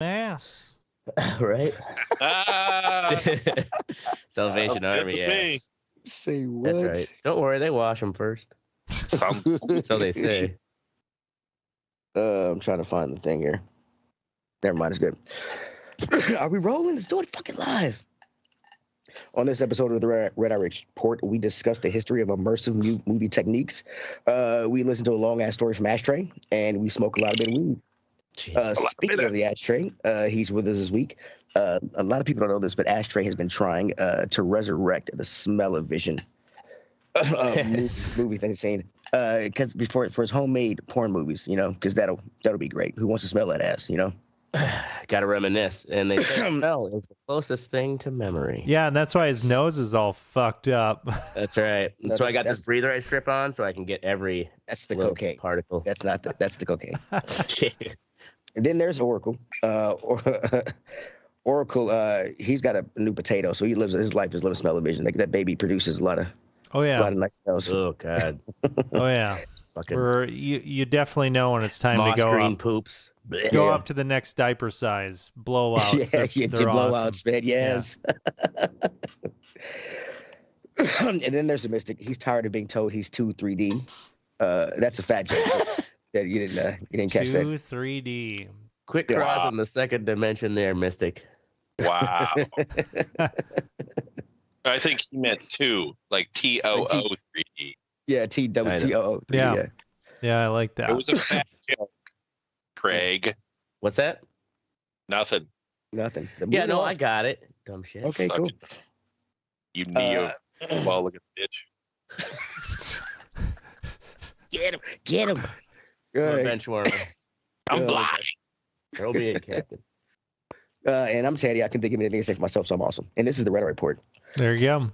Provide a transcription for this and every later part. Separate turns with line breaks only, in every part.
ass.
Right?
Ah,
Salvation
sounds good
Army,
to
yeah.
me.
Say what?
That's right. Don't worry, they wash them first.
Sounds
So they say.
I'm trying to find the thing here. Never mind, it's good. Are we rolling? Let's do it fucking live. On this episode of the Red RER Report, we discuss the history of immersive movie techniques. We listen to a long ass story from Ashtray, and we smoke a lot of bit of weed. Speaking of the Ashtray, he's with us this week. A lot of people don't know this, but Ashtray has been trying to resurrect the smell-o-vision movie thing, saying because for his homemade porn movies, because that'll be great. Who wants to smell that ass,
Gotta reminisce. And they say smell is the closest thing to memory.
Yeah, and that's why his nose is all fucked up.
That's right. So I got this breather I strip on so I can get every
That's the
little
cocaine
particle.
That's the cocaine. And then there's Oracle. Oracle, he's got a new potato, so his life is living smell-o-vision. That baby produces a lot of nice smells.
Oh God.
Oh yeah.
Fucking
you definitely know when it's time to go
green
up.
poops.
Go up to the next diaper size. Blowouts.
They're blowouts, man. Yes. Yeah. And then there's the Mystic. He's tired of being told he's too 3D. That's a fat joke. Yeah, you didn't catch that.
3D.
Quick cross in the second dimension there, Mystic.
wow. I think he meant two, like TOO3D.
Yeah, TOO.
Yeah. Yeah, I like that.
It was a fat joke, Craig.
What's that?
Nothing.
Nothing.
Yeah, no, I got it. Dumb shit.
Okay, cool.
You neo looking bitch.
Get him.
I'm a bench warmer.
I'm blind.
Throw me in, Captain.
And I'm Teddy. I can think of anything to say for myself, so I'm awesome. And this is the Red Report.
There you
go.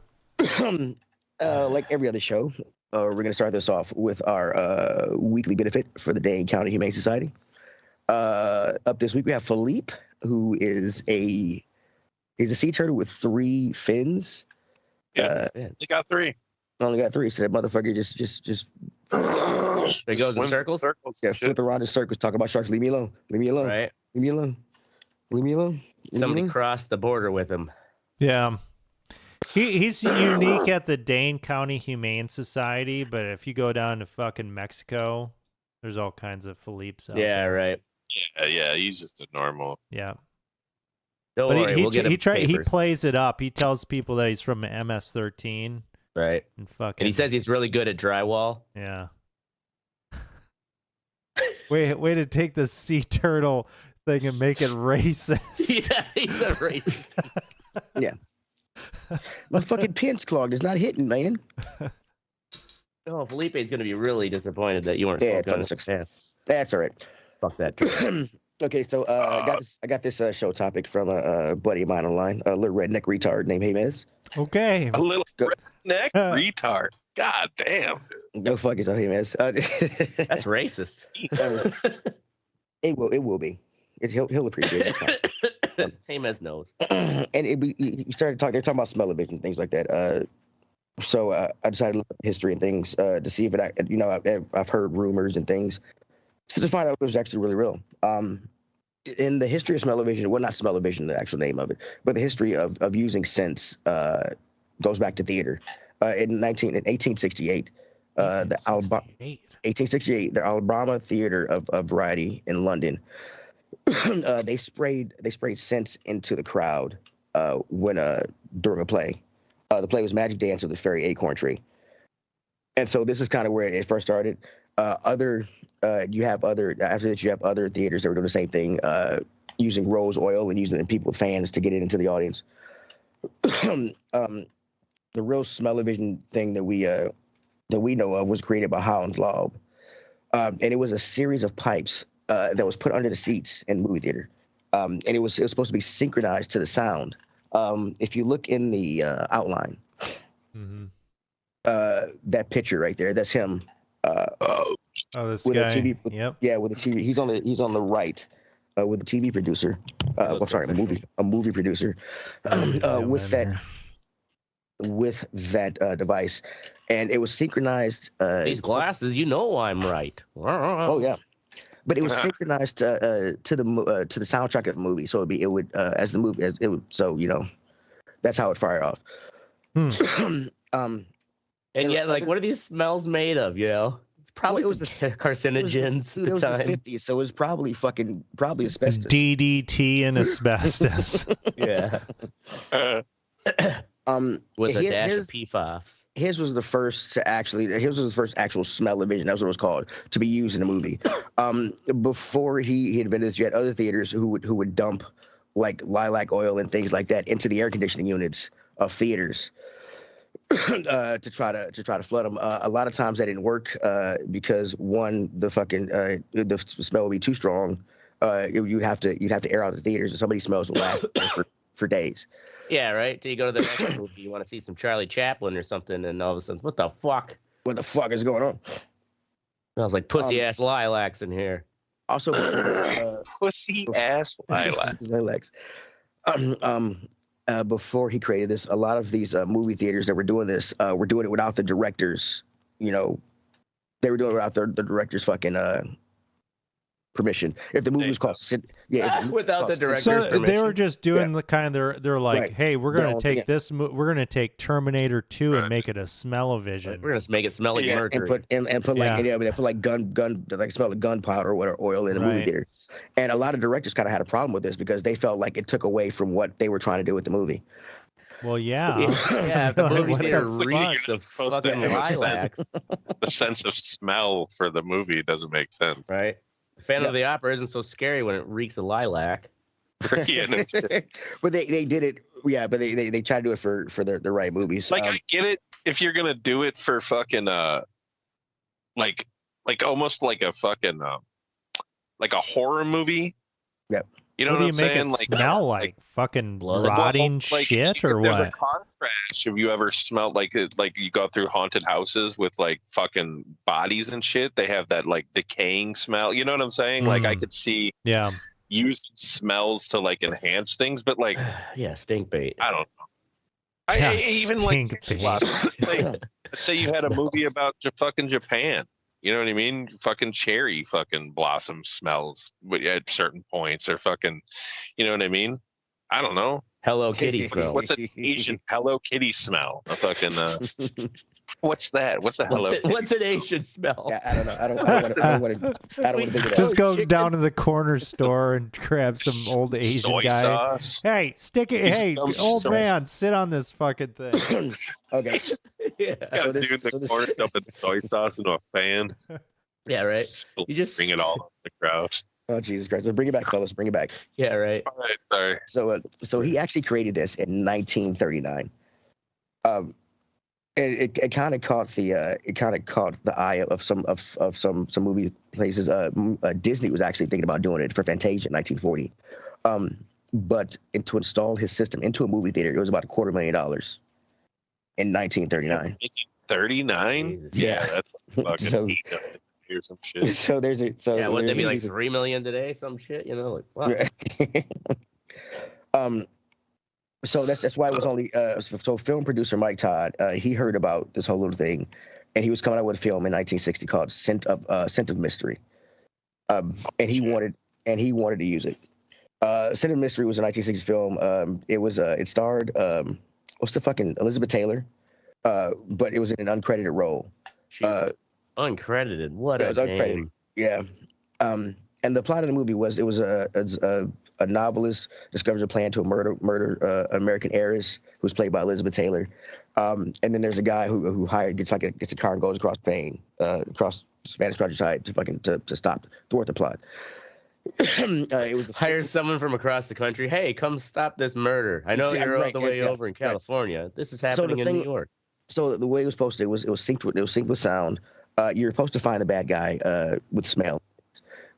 Like every other show, we're going to start this off with our weekly benefit for the Dane County Humane Society. Up this week, we have Philippe, who is he's a sea turtle with 3 fins.
Yeah, he got 3.
Only got 3, so that motherfucker just
It goes in circles.
Yeah, flip around in circles, talk about sharks. Leave me alone. Leave me alone.
Right.
Leave me alone. Leave me alone.
Somebody crossed the border with him.
Yeah. He's unique at the Dane County Humane Society, but if you go down to fucking Mexico, there's all kinds of Philippes out there.
Right.
Yeah, he's just a normal.
Yeah.
Don't
but
worry, we'll get him
he plays it up. He tells people that he's from MS-13.
Right.
And
he says he's really good at drywall.
Yeah. Way to take the sea turtle thing and make it racist.
Yeah, he's a racist.
Yeah. My fucking pins clogged. It's not hitting, man.
Oh, Felipe's going to be really disappointed that you weren't smoking.
Yeah, that's all right.
Fuck that.
Okay, so I got this show topic from a buddy of mine online, a little redneck retard named James.
Okay.
A little redneck retard. God damn.
No fuck is on James.
That's racist.
It will be. He'll appreciate it.
James knows.
And we started talking. They're talking about smell-o-vision and things like that. So I decided to look up history and things to see if I've heard rumors and things. So to find out if it was actually really real. In the history of smell-o-vision, well, not smell-o-vision, the actual name of it, but the history of using scents goes back to theater. In 1868, 1868, the Alabama Theater of Variety in London, they sprayed scents into the crowd during a play. The play was Magic Dance of the Fairy Acorn Tree, and so this is kind of where it first started. After that, you have other theaters that were doing the same thing, using rose oil and using people with fans to get it into the audience. The real smell-o-vision thing that we know of was created by Howland Laub, and it was a series of pipes that was put under the seats in the movie theater, and it was supposed to be synchronized to the sound. If you look in the outline, that picture right there, that's him.
This
with
guy.
a TV,
yep.
Yeah, with a TV. He's on the right, with a TV producer. A movie producer. With that device, and it was synchronized.
These glasses, you know I'm right.
Oh yeah. but it was synchronized to the soundtrack of the movie. So it would as the movie as it would. So that's how it fired off.
And yet, like, what are these smells made of? It's probably
Well, it was
some carcinogens
It
at
was
the
the
time.
50s, so it was probably asbestos.
DDT and asbestos.
Yeah, with a dash of PFAS.
His was the first actual smell-o-vision. That's what it was called, to be used in a movie. Before he invented this, you had other theaters who would dump like lilac oil and things like that into the air conditioning units of theaters to try to flood them. A lot of times that didn't work because one, the smell would be too strong. You'd have to air out the theaters, and somebody's smells will last for days.
Yeah, right. Till you go to the next movie, you want to see some Charlie Chaplin or something, and all of a sudden, what the fuck?
What the fuck is going on?
Smells like pussy ass lilacs in here.
Also,
Pussy ass lilac.
lilacs. Before he created this, a lot of these movie theaters that were doing this were doing it without the directors. They were doing it without the director's fucking permission. If the movie was called
Without the director's
So
permission.
they were just doing the kind of they're like,
Right.
hey, we're gonna take we're gonna take Terminator 2 and make it a smell-o-vision.
We're gonna make it smell like mercury.
and put like gun like smell of gunpowder or whatever oil in a movie
Right.
theater. And a lot of directors kind of had a problem with this because they felt like it took away from what they were trying to do with the movie.
Well, yeah.
Yeah, if the
Like,
movie
what the
theater
fuck?
reeks of fucking lilacs,
The sense of smell for the movie doesn't make sense.
right? Phantom of the Opera isn't so scary when it reeks of lilac.
Yeah, no shit.
But they did it, yeah. But they tried to do it for the right movies.
Like I get it if you're gonna do it for fucking like almost like a fucking like a horror movie.
Yep.
You know
What
what,
do you
I'm
make
saying?
it smell like? Fucking
blood.
rotting
like,
shit or
there's
what?
a car crash. Have you ever smelled like you go through haunted houses with like fucking bodies and shit? They have that like decaying smell. You know what I'm saying? Like I could see
Yeah.
using smells to like enhance things, but like
Yeah, stink bait.
I don't know.
Yeah,
Even like
stink bait.
let's say you had a movie about fucking Japan. You know what I mean? Fucking cherry fucking blossom smells at certain points, or fucking, you know what I mean? I don't know.
Hello Kitty smell.
What's an Asian Hello Kitty smell? A fucking what's that? What's a Hello?
What's an Asian smell?
Yeah, I don't know. I don't want to think of that.
Just go down to the corner store and grab some old Asian
Soy
guy.
sauce.
Hey, stick it.
He's
Hey,
some
old
soy-
man, sit on this fucking thing.
Okay.
Yeah.
Yeah,
this-
dude, the
so this-
corner dumping soy sauce into a fan.
Yeah, right. You just
Bring it all on the crowd.
Oh Jesus Christ! Let's bring it back, fellas. Bring it back.
Yeah, right.
All right, sorry.
So he actually created this in 1939. It kind of caught the eye of some movie places. Disney was actually thinking about doing it for Fantasia in 1940. But to install his system into a movie theater, it was about $250,000 in 1939.
39?
Jesus.
Yeah, that's fucking
So-
or some shit.
So there's a so
Yeah, wouldn't it be like
there's a-
3 million today? Some shit, like wow.
So that's why it was only so film producer Mike Todd he heard about this whole little thing, and he was coming out with a film in 1960 called Scent of Mystery, and he wanted to use it. Scent of Mystery was a 1960s film. It starred what's the fucking Elizabeth Taylor, but it was in an uncredited role.
She uncredited. What
Yeah,
a
it was uncredited.
name.
Yeah. And the plot of the movie was a novelist discovers a plan to murder an American heiress who's played by Elizabeth Taylor. And then there's a guy who gets a car and goes across Spain, across Spanish countryside to thwart the plot. It was
Hire someone from across the country. Hey, come stop this murder. I know
Yeah,
you're all
right,
the way
yeah,
over in California. This is happening in
thing-
New York.
So the way it was supposed to, it was synced with sound. You're supposed to find the bad guy with smell.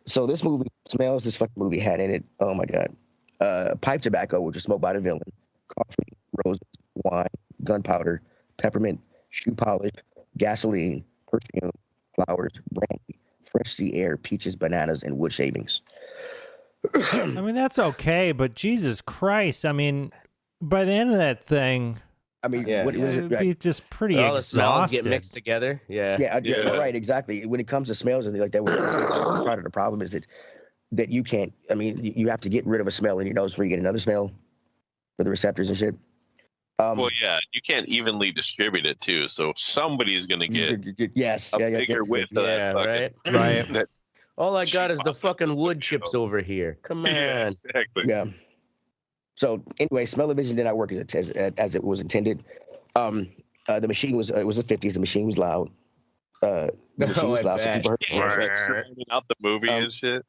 So this movie smells. This fucking movie had in it. Oh my god, pipe tobacco, which is smoked by the villain, coffee, roses, wine, gunpowder, peppermint, shoe polish, gasoline, perfume, flowers, brandy, fresh sea air, peaches, bananas, and wood shavings.
I mean, that's okay, but Jesus Christ. I mean, by the end of that thing,
I mean,
Yeah.
what was it?
It'd be just pretty
All the smells get
exhausted.
mixed together. Yeah.
Yeah,
Yeah.
right, exactly. When it comes to smells and things like that, part of the problem is that you can't. I mean, you have to get rid of a smell in your nose before you get another smell for the receptors and shit.
Well, yeah, you can't evenly distribute it too, so somebody's gonna get
yes,
a
yeah,
bigger whiff of that
Yeah,
fucking.
right.
Right.
That,
All I got is the
Cheap
fucking wood
fucking
chips
show.
over here. Come on.
yeah, exactly.
yeah. So anyway, smell-o-vision did not work as it was intended. The machine was it was the 50s. The machine was loud. The machine was
I
loud, so
bet.
people heard.
Yeah, screaming out the movie and shit.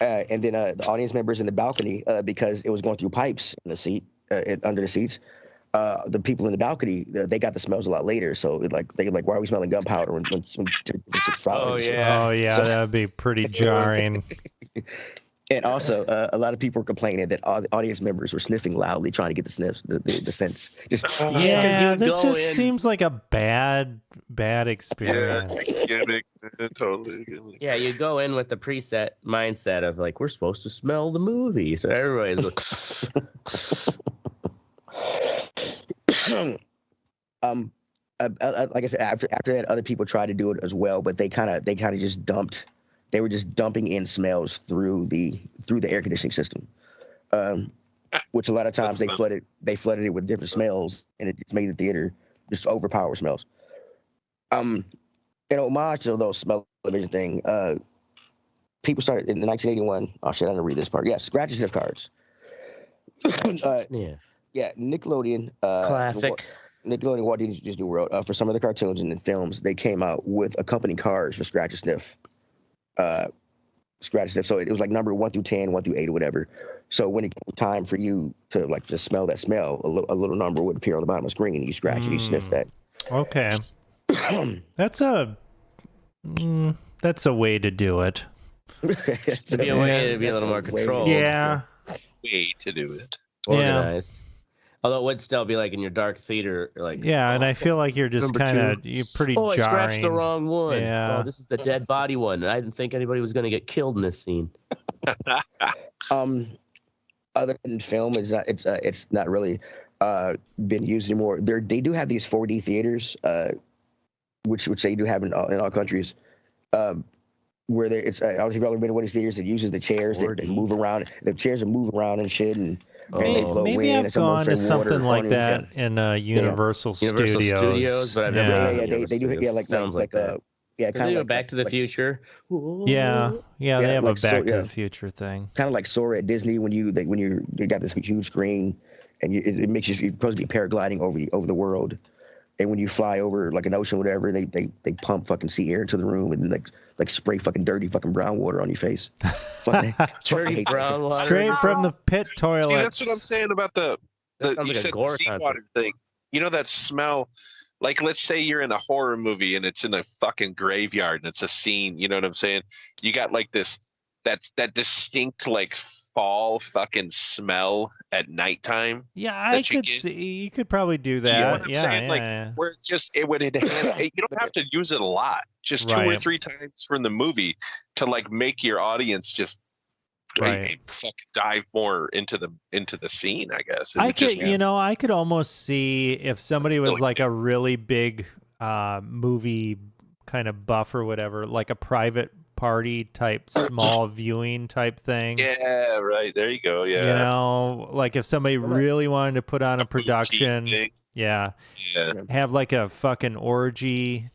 And then the audience members in the balcony, because it was going through pipes in the seat, under the seats. The people in the balcony, they got the smells a lot later. So they're like, why are we smelling gunpowder when it's flowers?
Oh,
and shit?
yeah.
Oh yeah,
So-
that would be pretty jarring.
And also, a lot of people were complaining that all the audience members were sniffing loudly, trying to get the sniffs, the scents. Just,
Yeah,
you
this
go
just
in-
seems like a bad
Yeah,
experience.
gimmick, totally.
Yeah, you go in with the preset mindset of like, we're supposed to smell the movie. So everybody's like,
like I said, after that, other people tried to do it as well, but they kind of just dumped. They were just dumping in smells through the air conditioning system, which a lot of times they flooded it with different smells, and it just made the theater just overpower smells. In homage to those smell-o-vision thing, people started in 1981. Oh shit, I didn't read this part. Yeah, scratch and sniff cards.
yeah,
Yeah, Nickelodeon.
classic.
Nickelodeon, Walt Disney World, for some of the cartoons and the films, they came out with accompanying cards for scratch and sniff. Scratch and sniff. So it was like number 1 through 10, 1 through 8, or whatever. So when it came time for you to like just smell that smell, a little number would appear on the bottom of the screen, and you scratch and you sniff that.
Okay, that's a way to do it.
To be a way to be a little more controlled.
Yeah,
Way to do it.
Organized. Although it would still be like in your dark theater, like
yeah, and I feel like you're just
number
kind of
2.
you're pretty
I
jarring.
scratched the wrong one.
Yeah.
Oh, this is the dead body one. I didn't think anybody was going to get killed in this scene.
Other than film, it's not really been used anymore. They do have these 4D theaters, which they do have in all countries, where it's I don't know if you've ever been to one of these theaters that uses the chairs that move around. The chairs that move around and shit, and they blow
Maybe
wind, and
I've
some of
gone
them
to
spray water
something like
on you.
that in Universal
Universal Studios, but I've never
Yeah.
been to
Yeah,
Universal
they do.
Studios.
Yeah,
Sounds like that.
Yeah,
They
kind
do
of
a Back to the Future.
Yeah, they have
like
a Back to
yeah.
the Future thing.
kind of like Sora at Disney when you got this huge screen and it makes you're supposed to be paragliding over the world, and when you fly over like an ocean, whatever, they pump fucking sea air into the room and like spray fucking dirty fucking brown water on your face. Fucking
Dirty brown water.
Straight from the pit toilet.
See, that's what I'm saying about the
That sounds
you
like a
said
gore
seawater
concept.
thing. You know that smell. Like, let's say you're in a horror movie and it's in a fucking graveyard and it's a scene. You know what I'm saying? You got like that distinct like fall fucking smell at nighttime.
Yeah, I
that you
could
get.
see. You could probably do
You know
that.
what I'm
Yeah,
saying? Like,
yeah.
where it's just it would enhance. You don't have to use it a lot. Just 2 or
Right.
3 times from the movie to like make your audience just
Right.
fucking dive more into the scene. I guess. It
I
would
could,
just,
I could almost see if somebody was
Silly
like
thing.
a really big movie kind of buff or whatever, like a private party type, small viewing type thing.
Yeah, right. There you go. Yeah.
You know, like if somebody really wanted to put on a
boutique
production,
thing.
yeah,
Yeah.
have like a fucking orgy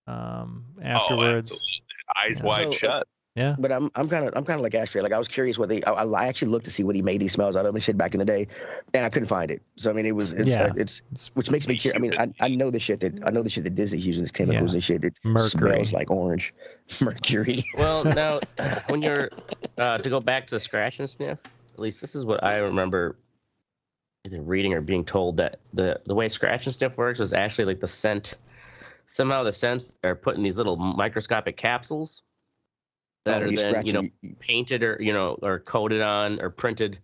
afterwards.
absolutely. Eyes
Yeah.
wide
So,
shut.
Yeah.
But I'm kind of like Ashtray. Like I was curious what I actually looked to see what he made these smells out of and shit back in the day, and I couldn't find it. So I mean, it's which makes me curious. I mean, I know the shit that Disney's using, these chemicals and shit. It
Mercury.
smells like orange, mercury.
Well, now when you're to go back to the scratch and sniff, at least this is what I remember either reading or being told, that the way scratch and sniff works is actually like the scent. Somehow the scent are put in these little microscopic capsules that are then painted or coated on or printed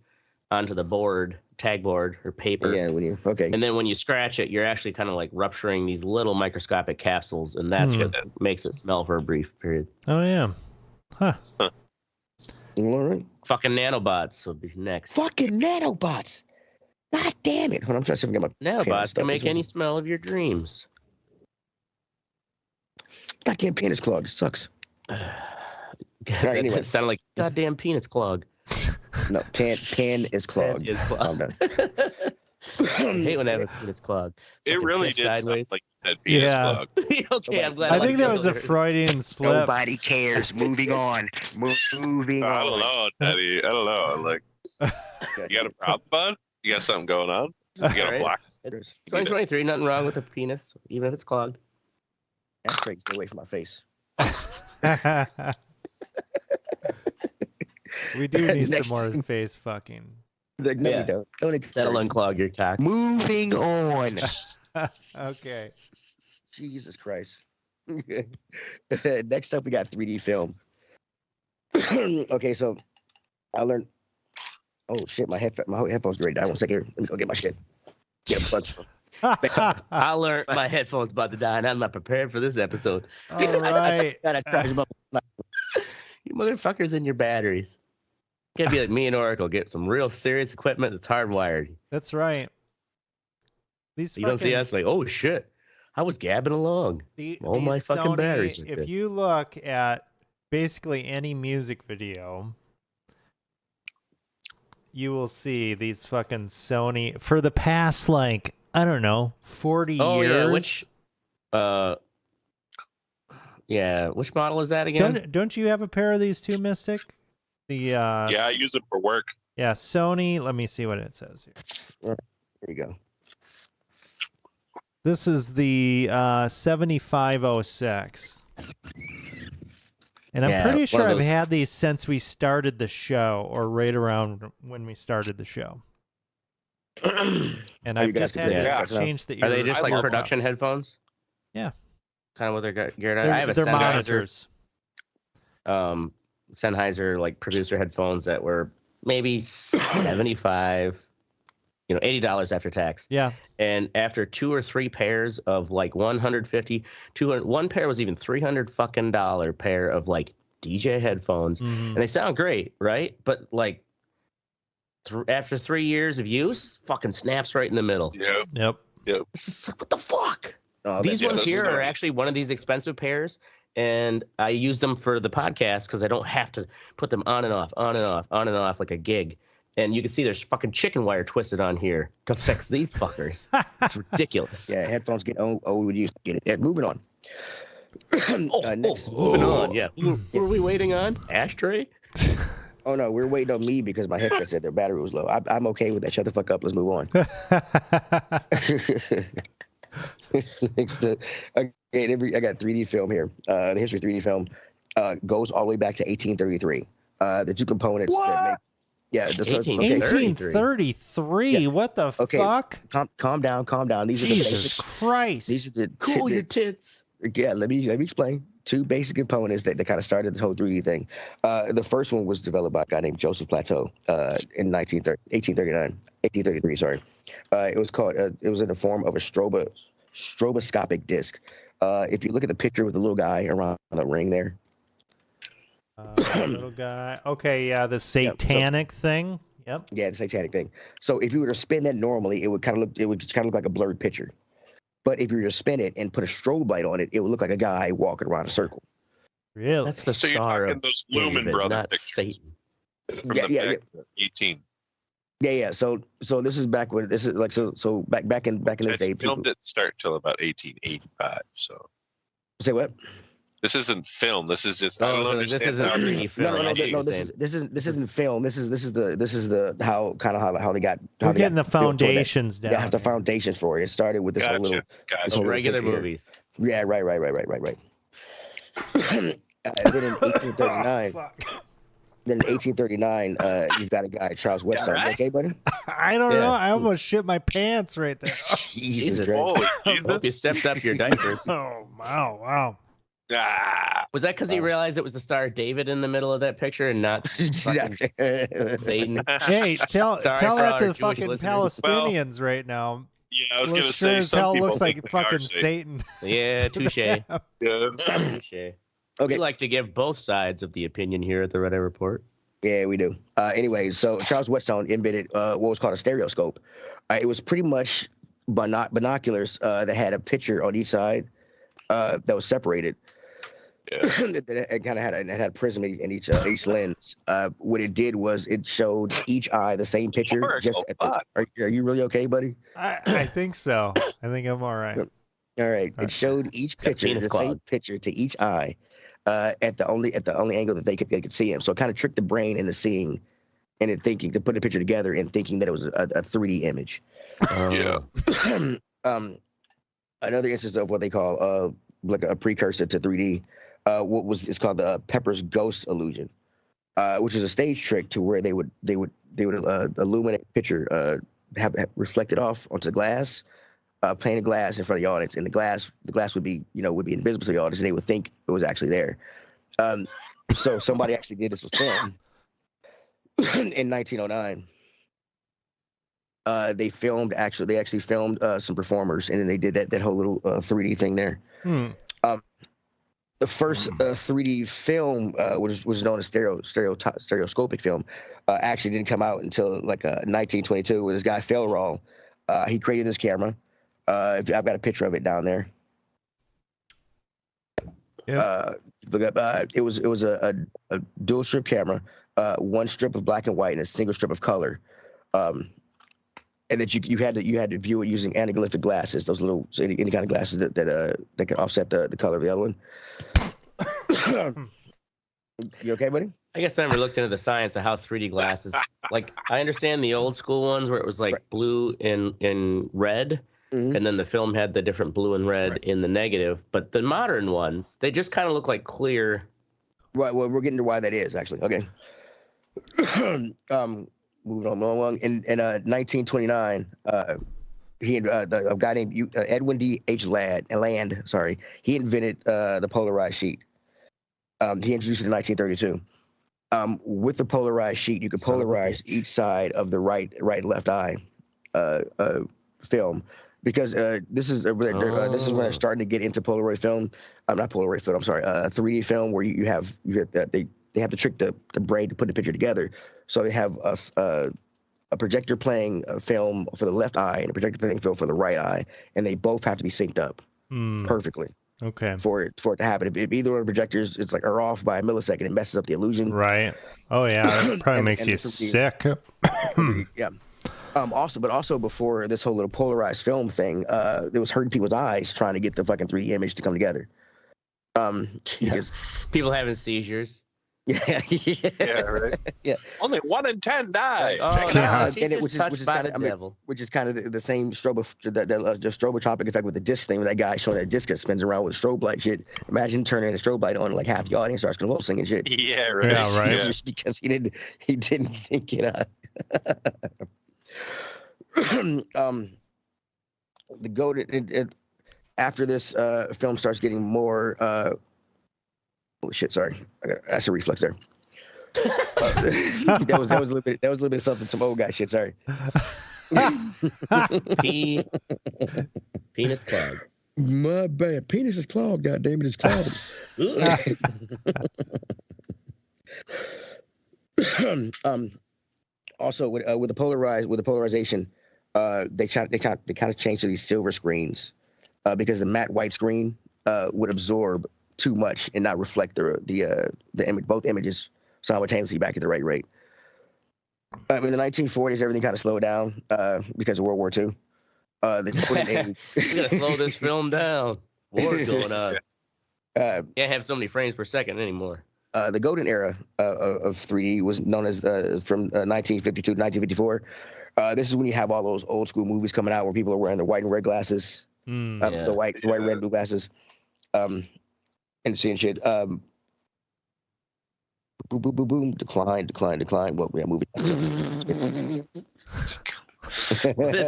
onto the board, tag board or paper.
Yeah, okay.
And then when you scratch it, you're actually kind of like rupturing these little microscopic capsules, and that's what makes it smell for a brief period.
Oh yeah. Huh.
All right.
Fucking nanobots would be next.
Fucking nanobots. God damn it! Hold on, I'm trying to see if I can get my pen
Nanobots
unstuck.
can make
This one-
any smell of your dreams.
Goddamn pen is clogged. It sucks.
that
anyway.
sounded like goddamn penis clog.
No, pen is clogged.
Is
I'm
clogged.
done.
I hate when I have a penis clog.
It
Fucking
really
piss
did sound
sideways.
like you said penis
Yeah.
plug.
Okay, I'm glad.
I
like
think that was a
earlier.
Freudian slip.
Nobody cares. Moving on. Moving
I
on.
don't know, Teddy. I don't know. Like, you got a problem, bud? You got something going on? You got a
Right.
block?
It's 2023. Nothing wrong with a penis, even if it's clogged.
That's straight. Stay away from my face.
We do need
Next
some more
thing.
face fucking.
Like, no,
Yeah.
we don't. Don't
That'll
encourage-
unclog your cock.
Moving on.
Okay.
Jesus Christ. Next up, we got 3D film. Okay, so I learned. Oh shit, my headphones are ready. I 1 second here. Let me go get my shit. Get a bunch.
I learned my headphones about to die, and I'm not prepared for this episode.
All right.
Gotta charge them up.
You motherfuckers and your batteries. Can't be like me and Oracle. Get some real serious equipment that's hardwired.
That's right. These
You don't see
fucking-
us like, oh shit, I was gabbing along. All my
these
fucking
Sony-
batteries are
If
dead.
you look at basically any music video, you will see these fucking Sony for the past like I don't know 40
Oh
years.
yeah, which model is that again?
Don't you have a pair of these too, Mystic? The
Yeah, I use it for work.
yeah Sony. Let me see what it says here.
There you go.
This is the 7506. And I'm
Yeah,
pretty
one
sure
of
I've
those-
had these since we started the show, or right around when we started the show. And
you
I've
guys
just
can
had
do
to
that.
change the
Are they
ear
just
I
like
love
production
cups.
headphones?
Yeah.
Kind of what they're geared at. I have a
They're
Sennheiser,
monitors.
Sennheiser like producer headphones that were maybe 75, $80 after tax.
Yeah.
And after 2 or 3 pairs of like 150, 200, one pair was even $300 fucking dollar pair of like DJ headphones,
Mhm.
and they sound great, right? But like after 3 years of use, fucking snaps right in the middle.
Yep.
Yep.
It's just like, what the fuck?
Oh,
These
yeah,
ones
those
here
are-
are actually one of these expensive pairs, and I use them for the podcast because I don't have to put them on and off, on and off, on and off like a gig. And you can see there's fucking chicken wire twisted on here to fix these fuckers. It's ridiculous.
Yeah, headphones get old when you get it. Yeah, moving on. Next.
Moving on. Yeah. Who are we waiting on? Ashtray?
Oh no, we're waiting on me because my headset said their battery was low. I'm okay with that. Shut the fuck up. Let's move on. Next, okay, I got 3D film here. The history of 3D film goes all the way back to 1833. The two components that make. Yeah, the
1833.
1833. What the
Okay.
fuck?
Calm down. These are the
Jesus
basics.
Christ.
These are the
Cool
the-
your tits.
Yeah, let me explain. Two basic components that kind of started this whole 3D thing. The first one was developed by a guy named Joseph Plateau in 1833. Sorry, it was called. It was in the form of a stroboscopic disc. If you look at the picture with the little guy around the ring there,
Little guy. Okay, yeah, the satanic thing. Yep.
yeah, the satanic thing. So if you were to spin that normally, it would kind of look like a blurred picture. But if you were to spin it and put a strobe light on it, it would look like a guy walking around a circle.
Really?
That's the
So you're
star
talking
of
those Lumen
David,
Brothers
not
pictures
Satan.
from
Yeah,
the
yeah,
back of 18.
Yeah. So this is back when this is like so back in this day.
The film
People,
didn't start till about 1885. So
say what?
this isn't film. This is just. I
Oh,
don't
so
understand
this isn't
how-
3D film. I see what you're saying.
This isn't film. This is the how they got.
We're
how they
getting the
got built toward that.
foundations down.
They have the
here.
foundations for it. It started with this whole little.
Gotcha.
This
Just
whole little
regular
picture here.
movies.
Yeah, right. And then in 1839,
Fuck.
then in 1839, you've got a guy, Charles Weston.
right.
Okay, buddy?
I don't
Yeah.
know. I almost shit my pants right there.
Jesus.
Christ.
Holy
Hope you
Jesus.
stepped up your diapers.
Oh, wow.
Ah,
Was that because he realized it was the star David in the middle of that picture and not fucking Satan?
Hey, tell
Sorry
that
for
to
our
the
Jewish
fucking
listeners.
Palestinians right now.
yeah, I was
Well,
gonna
sure
say
as
some
hell
people
looks like
think they are
fucking
Satan.
Satan.
Yeah, touche.
Yeah.
Touche.
Okay.
We like to give both sides of the opinion here at the Red Eye Report.
Yeah, we do. Anyway, so Charles Weston invented what was called a stereoscope. It was pretty much binoculars that had a picture on each side that was separated.
Yeah.
It kind of had a prism in each lens. What it did was it showed each eye the same picture.
Oracle, fuck.
Are you really okay, buddy?
I think so. I think I'm all right.
All right. It showed each
Got
picture,
penis
the
clog.
same picture to each eye, at the only angle that they could see him. So it kind of tricked the brain into seeing and it thinking to put the picture together and thinking that it was a 3D image.
Yeah.
Another instance of what they call like a precursor to 3D. It's called the Pepper's ghost illusion, which is a stage trick to where they would illuminate a picture, have reflected off onto the glass, paint a glass in front of the audience, and the glass would be invisible to the audience, and they would think it was actually there. So somebody actually did this with film in 1909. They actually filmed some performers, and then they did that whole little 3D thing there. The first 3D film, was known as stereoscopic film, actually didn't come out until like 1922 with this guy Felrall. He created this camera. I've got a picture of it down there.
Yep.
Look up. It was a dual strip camera, one strip of black and white and a single strip of color. And that you had to view it using anaglyphic glasses, those little any kind of glasses that can offset the color of the other one. You okay, buddy?
I guess I never looked into the science of how 3D glasses. Like I understand the old school ones where it was like blue and red, and then the film had the different blue and red in the negative. But the modern ones, they just kind of look like clear.
Right. Well, we're getting to why that is actually. Okay. Moving on along. In 1929, he a guy named Edwin D. H. Land. Sorry, he invented the polarized sheet. He introduced it in 1932. With the polarized sheet, you could polarize each side of the right left eye film, because this is when they're starting to get into Polaroid film. Not Polaroid film. I'm sorry, 3D film, where you have they have to trick the brain to put the picture together. So they have a projector playing a film for the left eye and a projector playing film for the right eye, and they both have to be synced up perfectly.
Okay.
For it to happen. If either of the projectors are off by a millisecond, it messes up the illusion.
Right. Oh yeah, that probably makes you sick.
Yeah. Also before this whole little polarized film thing, it was hurting people's eyes trying to get the fucking 3D image to come together. Because
People having seizures.
yeah,
Right.
Yeah.
Only 1 in 10 die.
Oh
Yeah.
no, she
And
just touched by the devil.
which is kind of the same strobotropic effect with the disc thing, with that guy showing that disc that spins around with a strobe light shit. Imagine turning a strobe light on, like half the audience starts convulsing and shit.
Yeah, right.
Yeah, right.
Yeah.
Just because he didn't think it out. The goat after this film starts getting more holy shit, sorry, that's a reflex there. That was a little bit of something, some old guy shit, sorry.
Penis clog.
My bad, penis is clogged, goddammit, it's clogged. Also with the polarization, they kind of changed to these silver screens, because the matte white screen would absorb too much and not reflect the image, both images simultaneously back at the right rate. In the 1940s, everything kind of slowed down because of World War II. They put it in.
We gotta slow this film down. War's going on. Can't have so many frames per second anymore.
The golden era of 3D was known as from 1952 to 1954. This is when you have all those old school movies coming out where people are wearing the white and red glasses, the white, red, and blue glasses, and seeing shit. Boom, boom, boom, boom, decline. What movie?
This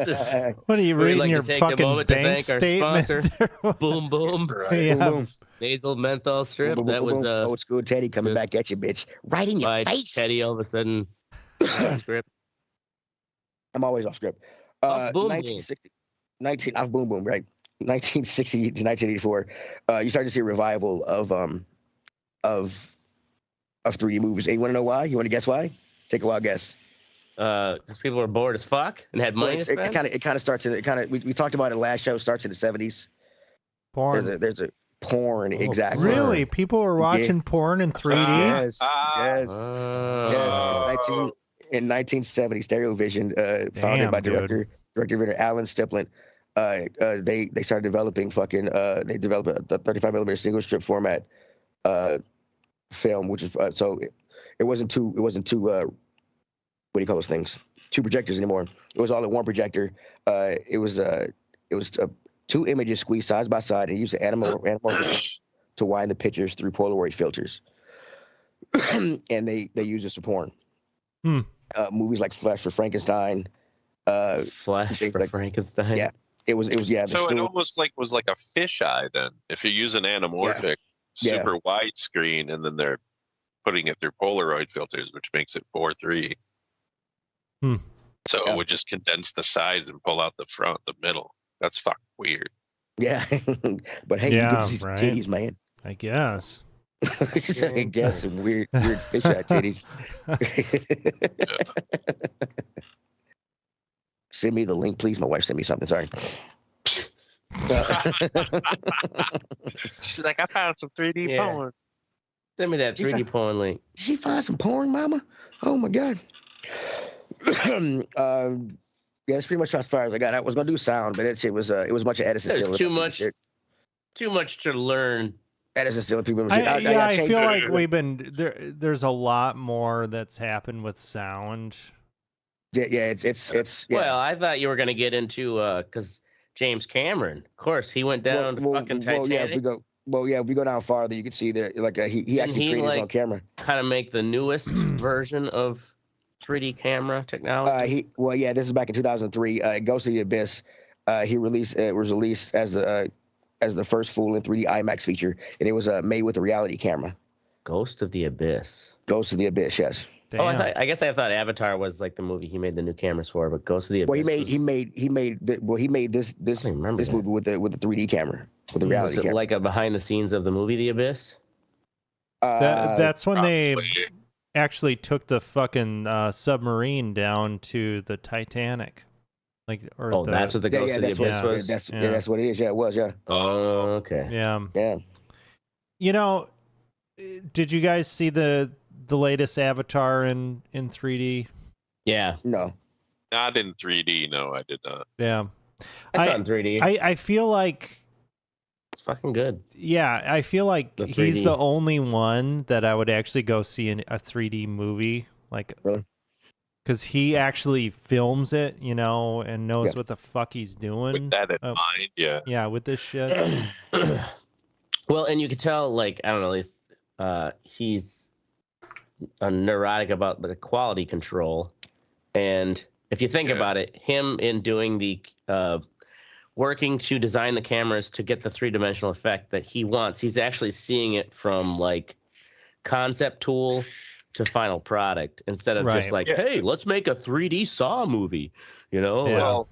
is.
What are you
We'd
reading
like
your
to take a
fucking
moment to
bank
thank our
statement?
sponsor. Boom, boom.
Yeah.
Boom, boom.
Nasal menthol strip.
Boom, boom,
That
boom,
was
boom. Old school Teddy coming back at you, bitch. Right in your
by
face.
Teddy all of a sudden. Script.
I'm always off script.
Off boom,
1960, off boom boom, right? 1960 to 1984. You start to see a revival of 3D movies. And you want to know why? You want to guess why? Take a wild guess.
because people were bored as fuck and had money to
It
spend.
kind of starts in it kind of we talked about it last show. Starts in the 70s.
Porn.
There's a porn
Oh,
exactly.
Really? People were watching porn in 3D?
Yes, yes, yes.
Oh.
In 1970, Stereovision, founded
Damn,
by
dude.
director Alan Stiplin, they started developing they developed a 35 millimeter single strip format film, which is so it wasn't two what do you call those things? Two projectors anymore. It was all in one projector. It was two images squeezed side by side and used an animal to wind the pictures through Polaroid filters. And they use this for porn. Movies like Flesh for Frankenstein.
Flash
things
for
like-
Frankenstein.
yeah. It was yeah.
So it almost was like a fisheye then. If you use an anamorphic,
Yeah.
super wide screen, and then they're putting it through Polaroid filters, which makes it 4:3. So
Yeah.
it would just condense the sides and pull out the front, the middle. That's fucking weird.
Yeah, but hey, you
Yeah,
get to see some
right.
titties, man.
I guess.
I guess some weird fisheye titties. Send me the link, please. My wife sent me something. Sorry.
She's like, I found some 3D
Yeah.
porn.
Send me that
You
3D porn link.
Did she find some porn, Mama? Oh my God. Yeah, that's pretty much as far as I got. I was gonna do sound, but it was a bunch of Edison.
There's
Stiller.
too much to learn.
Edison Stiller people.
I
changed
feel
it.
like we've been there's a lot more that's happened with sound.
Yeah, it's yeah.
Well, I thought you were gonna get into because James Cameron, of course, he went down to fucking Titanic.
Yeah, if we go down farther, you can see that like he actually created his own camera.
Kind of make the newest version of 3D camera technology.
This is back in 2003. Ghost of the Abyss. He was released as the first full in 3D IMAX feature, and it was made with a reality camera.
Ghost of the Abyss.
Ghost of the Abyss, yes.
Damn.
Oh, I guess I thought Avatar was like the movie he made the new cameras for, but Ghost of the Abyss.
Well, he made this movie with the 3D camera, with the reality
Was it
camera.
like a behind the scenes of the movie The Abyss?
That's when they
Probably.
actually took the fucking submarine down to the Titanic.
That's what the Ghost of the
that's
Abyss
what,
was?
that's what it is. Yeah, it was. Yeah.
Oh, okay.
Yeah.
Yeah.
You know, did you guys see the latest Avatar in 3D?
Yeah.
No.
Not in 3D. No, I did not.
Yeah.
I saw it in 3D.
I feel like,
It's fucking good.
yeah, I feel like
The
he's
3D.
the only one that I would actually go see a 3D movie. Like,
Really?
because he actually films it, you know, and knows
Yeah.
what the fuck he's doing.
With that in
Oh.
mind, yeah.
Yeah, with this shit.
Well, and you could tell, like, I don't know, he's neurotic about the quality control. And if you think
Yeah.
about it, him in doing the working to design the cameras to get the three-dimensional effect that he wants, he's actually seeing it from like concept tool to final product instead of just
Right.
like, hey, let's make a 3D Saw movie, you know?
Yeah.
Well,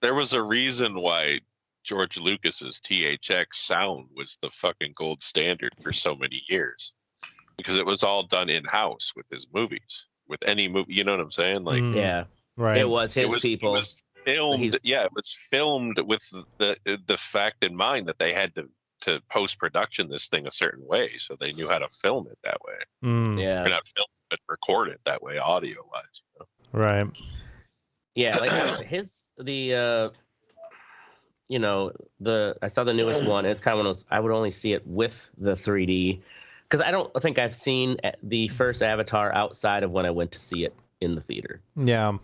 there was a reason why George Lucas's THX sound was the fucking gold standard for so many years, because it was all done in house with his movies. With any movie, you know what I'm saying? Like
Mm,
Yeah,
right.
it was his
it was,
people.
It was filmed.
He's-
Yeah, it was filmed with the fact in mind that they had to post production this thing a certain way, so they knew how to film it that way.
Mm,
Yeah.
Or not film it, but record it that way, audio wise. You know?
Right.
Yeah, like I saw the newest one. It's kind of one of those, I would only see it with the 3D because I don't think I've seen the first Avatar outside of when I went to see it in the theater.
Yeah.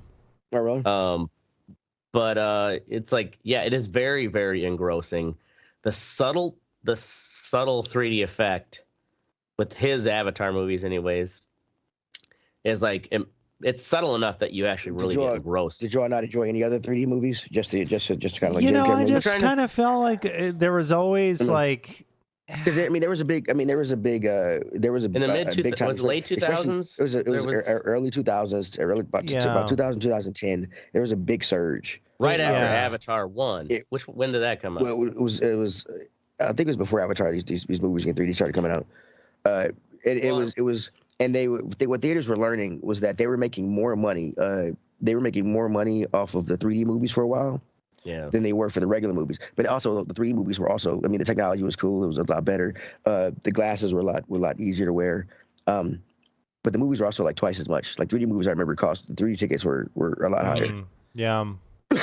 Oh, really?
But it's like, yeah, it is very, very engrossing. The subtle 3D effect with his Avatar movies, anyways, is like it's subtle enough that you actually really get engrossed.
Did you all not enjoy any other 3D movies? Just kind of like
You
James
know, I
Cameron
just
trying to-
kind of felt like there was always like,
because there was a big
in the mid
big time.
was it late 2000s?
It was early 2000s, about
Yeah.
2000, 2010. There was a big surge.
Right after
Yeah.
Avatar 1. When did that come out?
Well, it was. I think it was before Avatar. These movies in 3D started coming out. It was and what theaters were learning was that they were making more money. They were making more money off of the 3D movies for a while than they were for the regular movies. But also the 3D movies were also. I mean, the technology was cool. It was a lot better. The glasses were a lot easier to wear. But the movies were also like twice as much. Like 3D movies, I remember the 3D tickets were a lot higher.
Yeah.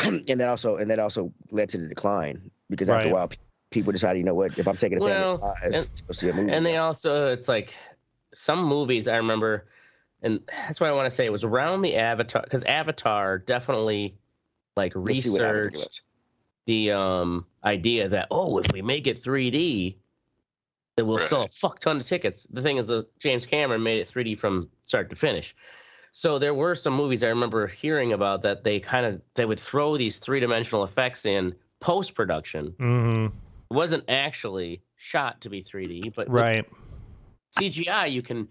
and that also led to the decline because after a while, people decided, you know what, if I'm taking a family live to go see a movie.
And they also, it's like some movies I remember, and that's why I want to say it was around the Avatar, because Avatar definitely like researched the idea that, if we make it 3D, that we'll sell a fuck ton of tickets. The thing is, James Cameron made it 3D from start to finish. So there were some movies I remember hearing about that they would throw these 3-dimensional effects in post-production.
Mm-hmm.
It wasn't actually shot to be 3D, but
with
CGI you can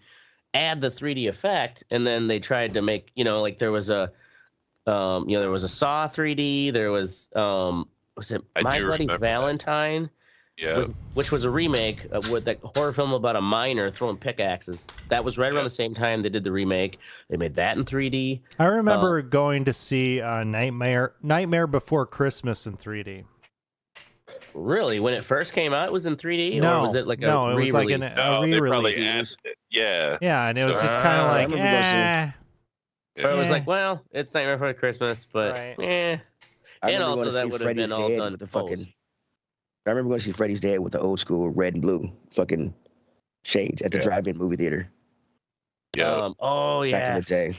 add the 3D effect, and then they tried to make, like there was a there was a Saw 3D, there was it My Bloody Valentine?
Yeah.
Which was a remake of that horror film about a miner throwing pickaxes. That was right around the same time they did the remake. They made that in 3D.
I remember going to see Nightmare Before Christmas in 3D.
Really? When it first came out, it was in 3D?
No,
or was it like a
no, it was like
re-release?
a re-release.
Yeah.
Yeah, and it was just kind of like,
But it was like, well, it's Nightmare Before Christmas, but
I
and also
going to
that
see
would have
Freddy's
been all
Dead
done
with the
post.
fucking. I remember going to see Freddy's Dead with the old school red and blue fucking shades at the drive-in movie theater.
Yeah.
Back in the day.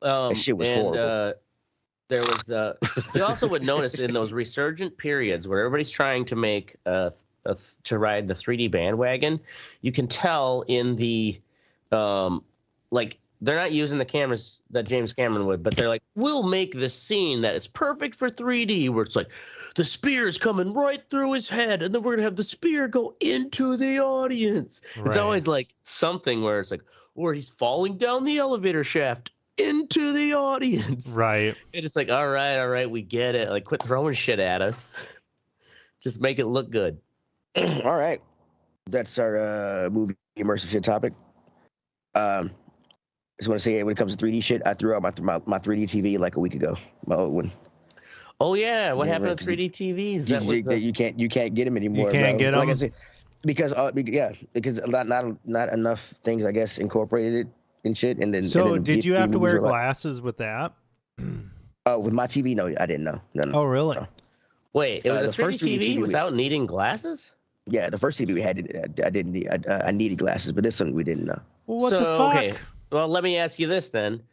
That shit was horrible.
There was you also would notice in those resurgent periods where everybody's trying to make to ride the 3D bandwagon, you can tell in the like they're not using the cameras that James Cameron would, but they're like, we'll make this scene that is perfect for 3D, where it's like the spear is coming right through his head, and then we're gonna have the spear go into the audience. Right. It's always like something where it's like, or he's falling down the elevator shaft into the audience.
Right.
And it's like, all right, we get it. Like, quit throwing shit at us. Just make it look good.
All right. That's our movie immersive shit topic. I just want to say, when it comes to 3D shit, I threw out my 3D TV like a week ago. My old one.
Oh yeah, what happened to 3D TVs?
You can't get them anymore.
You can't get them.
Like I said, because not enough things, I guess, incorporated it and shit. And then
did you have to wear glasses with that?
With my TV, no, I didn't know. No.
Oh really?
No.
Wait, it was a 3D TV without needing glasses?
Yeah, the first TV we had, I didn't need. I needed glasses, but this one we didn't know.
Well, what the fuck?
Okay. Well, let me ask you this then: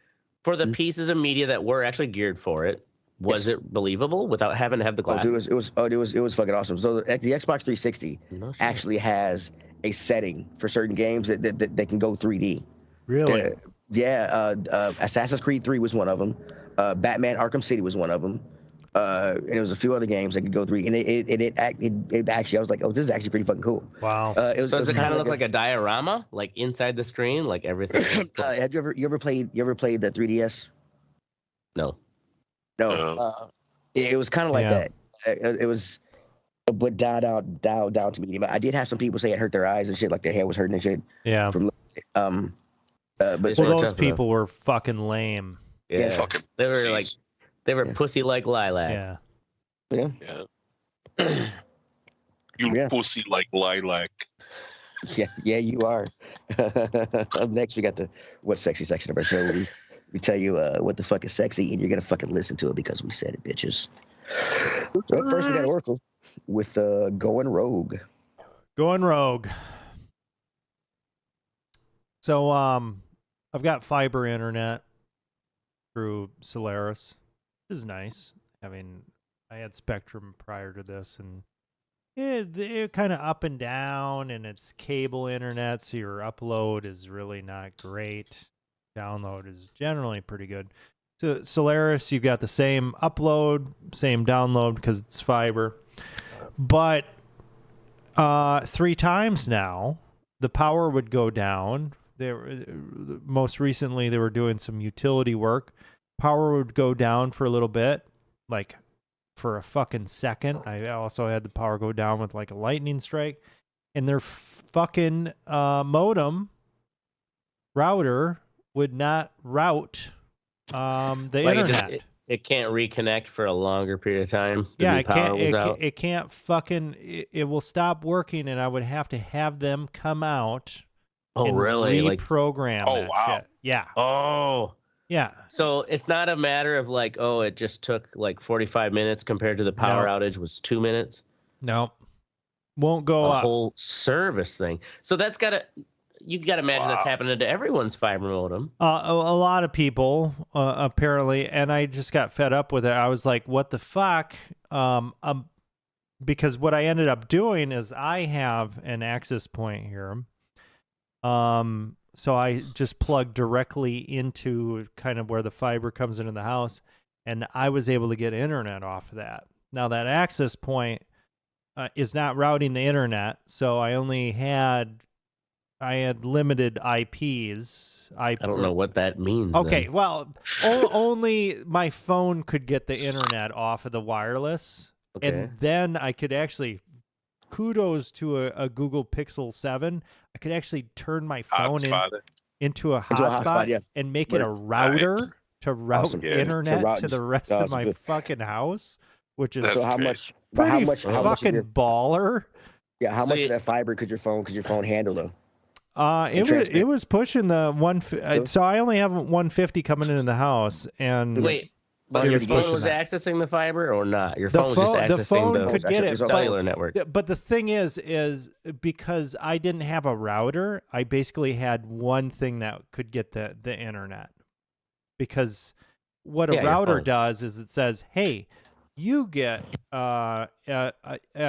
for the pieces of media that were actually geared for it, was it believable without having to have the glasses?
It was fucking awesome. So the Xbox 360 actually has a setting for certain games that can go 3D.
Really?
Assassin's Creed 3 was one of them. Batman Arkham City was one of them. And there was a few other games that could go 3D. And it actually, I was like, oh, this is actually pretty fucking cool.
Wow.
Does it kind of look like a diorama, like inside the screen, like everything?
Have you ever played the 3DS?
No.
It was kind of like that. It was, but dialed down to medium. I did have some people say it hurt their eyes and shit, like their hair was hurting and shit.
Yeah.
But
those people were fucking lame.
Yeah. They were they were pussy like lilacs.
Yeah.
You pussy like lilac.
Yeah, you are. Up next, we got the What's Sexy section of our show. We tell you what the fuck is sexy, and you're gonna fucking listen to it because we said it, bitches. But first, we got Oracle with Going Rogue.
Going Rogue. So, I've got fiber internet through Solaris. This is nice. I mean, I had Spectrum prior to this, and it kind of up and down, and it's cable internet, so your upload is really not great. Download is generally pretty good. So Solaris, you've got the same upload, same download because it's fiber. But 3 times now, the power would go down. Most recently, they were doing some utility work. Power would go down for a little bit, like for a fucking second. I also had the power go down with like a lightning strike. And their fucking modem router would not route the
Like
internet.
it can't reconnect for a longer period of time. The
Yeah,
new
it
power
can't.
was out.
It can't fucking. It will stop working, and I would have to have them come out
Oh,
and
really? Like,
reprogram
Oh,
that
wow.
shit. Yeah,
oh.
yeah.
So it's not a matter of like, oh, it just took like 45 minutes compared to the power
No.
outage was 2 minutes.
No, won't go
A
up.
whole service thing. So that's you got to imagine that's
Wow.
happening to everyone's fiber modem.
A lot of people apparently, and I just got fed up with it. I was like, "What the fuck?" Because what I ended up doing is I have an access point here. So I just plugged directly into kind of where the fiber comes into the house, and I was able to get internet off of that. Now that access point is not routing the internet, so I had limited IPs.
I don't know what that means.
Okay,
then.
well, only my phone could get the internet off of the wireless,
Okay.
and then I could actually, kudos to a Google Pixel 7, I could actually turn my phone into a hotspot
yeah.
and make it a router
Nice.
to route
Awesome.
Yeah.
internet to the rest of
awesome.
my
Good.
fucking house, which is
That's
So how
great.
much? But
pretty
how much? How much? Of
fucking
your,
baller.
yeah. How
So
much
you-
of that fiber could your phone handle though?
It
transmit.
was pushing the so I only have 150 coming into the house, and
Wait, but
It
your
was
phone
pushing
was
that.
accessing the fiber or not? Your
The
phone was
phone-
just
the
accessing
phone could get it,
the
but-
cellular network.
But the thing is because I didn't have a router, I basically had one thing that could get the internet. Because what a
Yeah, your
router
phone.
does is it says, "Hey, you get a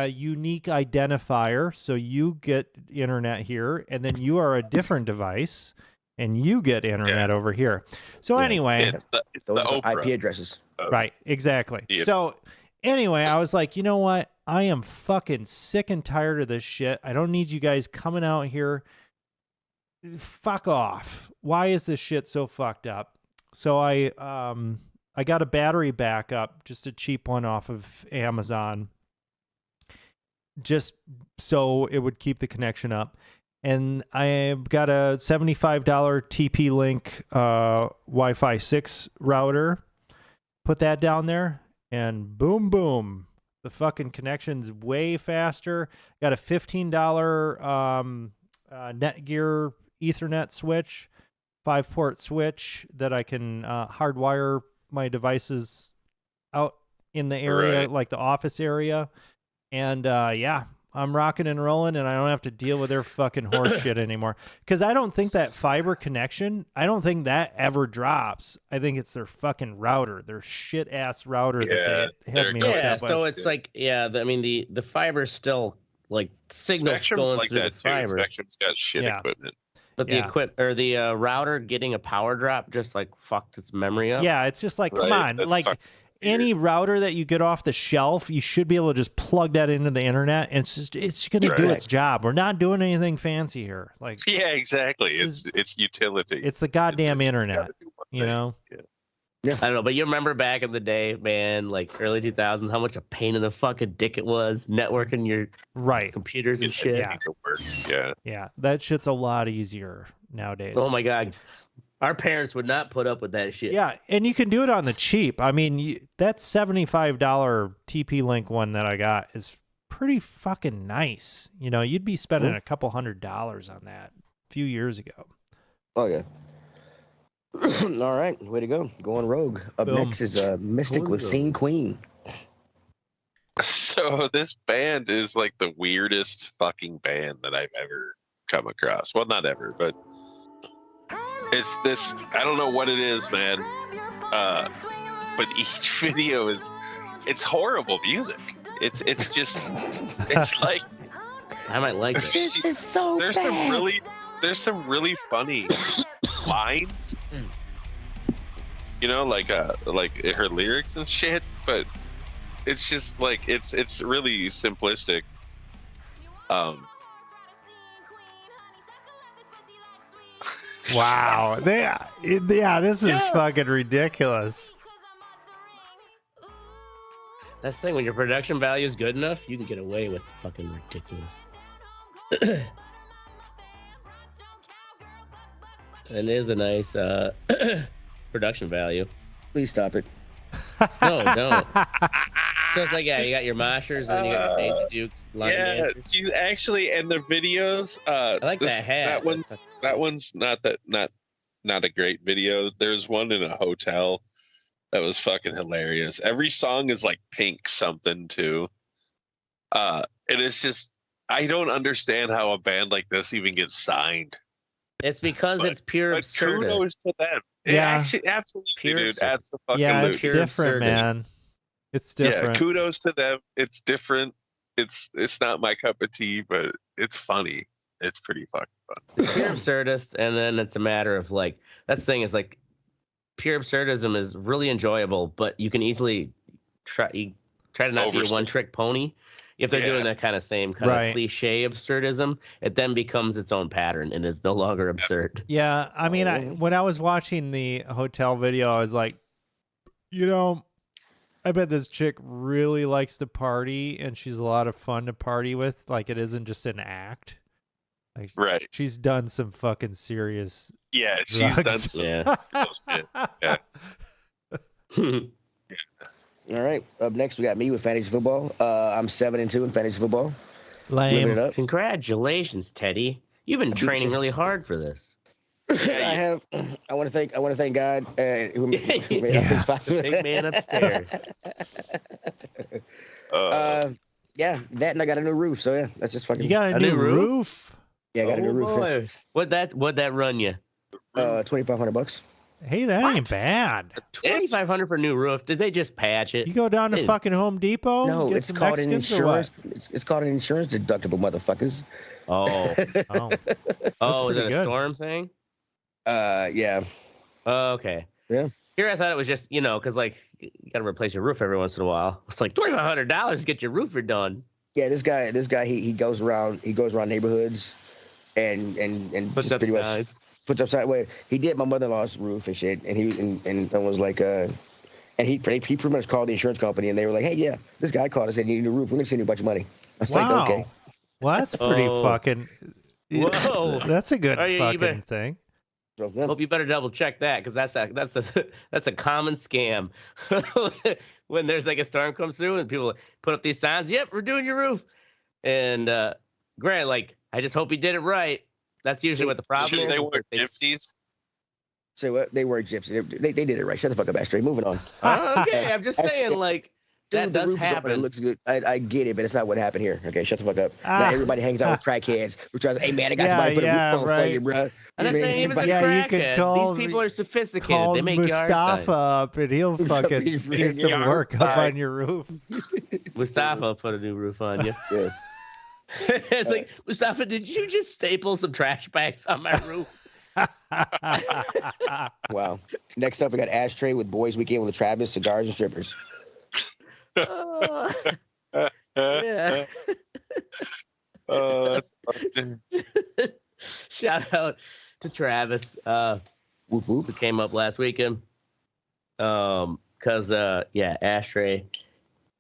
unique identifier, so you get internet here, and then you are a different device, and you get internet over here." So
Yeah.
anyway,
It's
Those
the
are the
Oprah.
IP addresses.
right, exactly.
Yeah.
So anyway, I was like, you know what? I am fucking sick and tired of this shit. I don't need you guys coming out here. Fuck off. Why is this shit so fucked up? So I got a battery backup, just a cheap one off of Amazon, just so it would keep the connection up. And I got a $75 TP-Link Wi-Fi 6 router. Put that down there, and boom, boom. The fucking connection's way faster. Got a $15 Netgear Ethernet switch, 5-port switch that I can hardwire my devices out in the area,
Right.
like the office area. And yeah, I'm rocking and rolling, and I don't have to deal with their fucking horse shit anymore. Because I don't think that fiber connection, I don't think that ever drops. I think it's their fucking router, their shit ass router
Yeah,
that they had
they're
me
good.
hooked
Yeah,
up
so
with.
it's like, I mean, the fiber's still like signals
Spectrum's
going
like
through
that
the
too.
fiber,
Spectrum's got shit
Yeah.
equipment.
but
Yeah.
the router getting a power drop just like fucked its memory up.
Yeah, it's just like, come
Right,
on,
that's
like
fucking
any router that you get off the shelf, you should be able to just plug that into the internet, and it's going to do
Right.
its job. We're not doing anything fancy here. Like
Yeah, exactly. It's utility.
it's the goddamn
It's
internet,
gotta do one
you
thing.
know?
I don't know, but you remember back in the day, man, like early 2000s, how much a pain in the fucking dick it was networking your
Right.
computers and
It
shit.
Yeah.
needs to work. Yeah.
Yeah, that shit's a lot easier nowadays.
Oh my god, our parents would not put up with that shit.
Yeah, and you can do it on the cheap. I mean, that $75 TP-Link one that I got is pretty fucking nice. You know, you'd be spending a couple $100s on that a few years ago.
Oh yeah. All right, way to go. Going rogue. Up
Boom.
next is Mystic
Going
with
rogue.
Scene Queen.
So this band is like the weirdest fucking band that I've ever come across. Well, not ever, but it's this. I don't know what it is, man. But each video it's horrible music. It's just it's like
I might like it.
This is so
there's
bad.
some really funny lines. You know, like her lyrics and shit, but it's just like it's really simplistic.
Wow. Yeah, this is fucking ridiculous.
That's the thing, when your production value is good enough, you can get away with fucking ridiculous. It is a nice production value.
Please stop it.
No, don't. So it's like, yeah, you got your moshers and then you got your Daisy Dukes. Lonnie
Yeah,
Manters.
you actually, and the videos.
I like that hat.
That one's not a great video. There's one in a hotel that was fucking hilarious. Every song is like Pink something too. And it's just, I don't understand how a band like this even gets signed.
It's because it's pure
But
absurdity.
kudos to them.
Yeah.
Actually, absolutely,
Pure
dude.
absurd.
Absolutely.
Yeah, it's
Pure
different,
absurdity.
man. It's different.
Yeah, kudos to them. It's different. It's not my cup of tea, but it's funny. It's pretty fucking fun.
It's pure absurdist, and then it's a matter of like, that's the thing is like, pure absurdism is really enjoyable, but you can easily try to not be a
Overstate.
one-trick pony. If they're doing that kind of same kind
Right.
of cliche absurdism, it then becomes its own pattern and is no longer absurd.
Yeah, I mean, when I was watching the hotel video, I was like, I bet this chick really likes to party, and she's a lot of fun to party with. Like, it isn't just an act. Like,
Right.
she's done some fucking serious
Yeah, she's done
drugs.
some
Yeah.
bullshit. Yeah.
All right. Up next, we got me with fantasy football. I'm 7-2 in fantasy football. Living it
Lame.
up.
Congratulations, Teddy. You've been training really hard for this.
I have. I want to thank God. Who made
Yeah.
this possible.
Big man upstairs.
Yeah, that and I got a new roof. So yeah, that's just fucking.
You got a new roof?
Yeah, I got a new
Oh,
roof.
boy. What'd that run you?
$2,500.
Hey, that ain't bad.
$2,500 for a new roof. Did they just patch it?
You go down to
Dude.
fucking Home Depot?
No,
get
it's
some
called an
Mexicans or what?
insurance. It's called an insurance deductible, motherfuckers.
Oh,
Oh,
is it
pretty
a
good.
storm thing?
Yeah.
Oh, okay.
Yeah.
Here I thought it was just, because like you got to replace your roof every once in a while. It's like $2,500 to get your roof redone.
Yeah, this guy, he goes around neighborhoods, and
Puts
just
up
pretty much
signs.
puts up signs. Wait, he did my mother-in-law's roof and shit, and he was like, and he pretty much called the insurance company, and they were like, hey, yeah, this guy called us and you need a roof. We're gonna send you a bunch of money. I was
Wow.
like, okay.
Well, that's pretty
Oh.
fucking.
Whoa.
That's a good
Oh, yeah, you
fucking
better-
thing.
So, yeah.
Hope you better double check that because that's a common scam. When there's like a storm comes through and people put up these signs, yep, we're doing your roof. And Grant, like, I just hope he did it right. That's usually what the problem
Sure,
is.
they
is
were
that they-
gypsies.
So what? They were gypsies. They did it right. Shut the fuck up, Ashtray. Moving on.
Oh, okay, I'm just saying, like, that
Dude, the
does
roof is open. It
happen.
looks good. I get it, but it's not what happened here. Okay, shut the fuck up.
Ah.
Not everybody hangs out with crackheads. Who tries? Hey man, I got
Yeah,
somebody to put
yeah,
a roof on
right.
for you, bro.
I'm not saying he was a
Yeah, you could
crackhead.
call-
These people are sophisticated.
Call
They make yard
Mustafa
signs.
up, and he'll fucking do some
Yard
work up
sign.
on your roof.
Mustafa put a new roof on you.
Yeah.
It's like, Mustafa, did you just staple some trash bags on my roof?
Wow. Next up, we got Ashtray with Boys Weekend with Travis, cigars and strippers.
Yeah.
Oh, that's fun.
Shout out to Travis,
Whoop
who
whoop.
came up last weekend. Cause Ashtray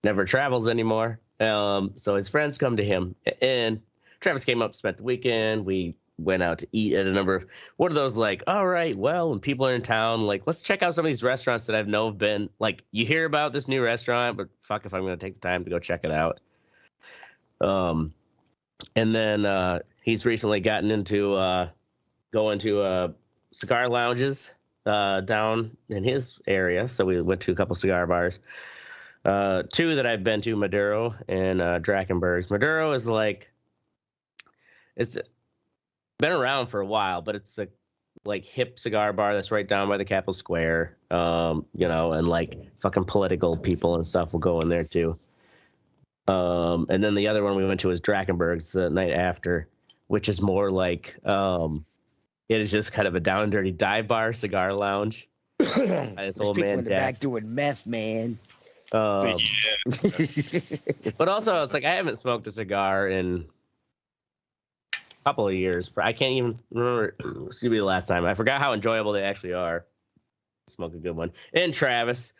never travels anymore. So his friends come to him, and Travis came up, spent the weekend. We went out to eat at a number of what are those like? All right, well, when people are in town, like let's check out some of these restaurants that I've know have been like. You hear about this new restaurant, but fuck if I'm gonna take the time to go check it out. And then he's recently gotten into going to cigar lounges down in his area. So we went to a couple cigar bars. Two that I've been to, Maduro and Drakenberg's. Maduro is like, it's been around for a while, but it's the like hip cigar bar that's right down by the Capitol Square. And like fucking political people and stuff will go in there too. And then the other one we went to was Drakenberg's the night after, which is more like it is just kind of a down and dirty dive bar cigar lounge. This
There's
old
people
man
in the back
Jack's.
doing meth, man.
Yeah.
But also, it's like I haven't smoked a cigar in a couple of years. I can't even remember. Excuse me, the last time. I forgot how enjoyable they actually are. Smoke a good one. And Travis,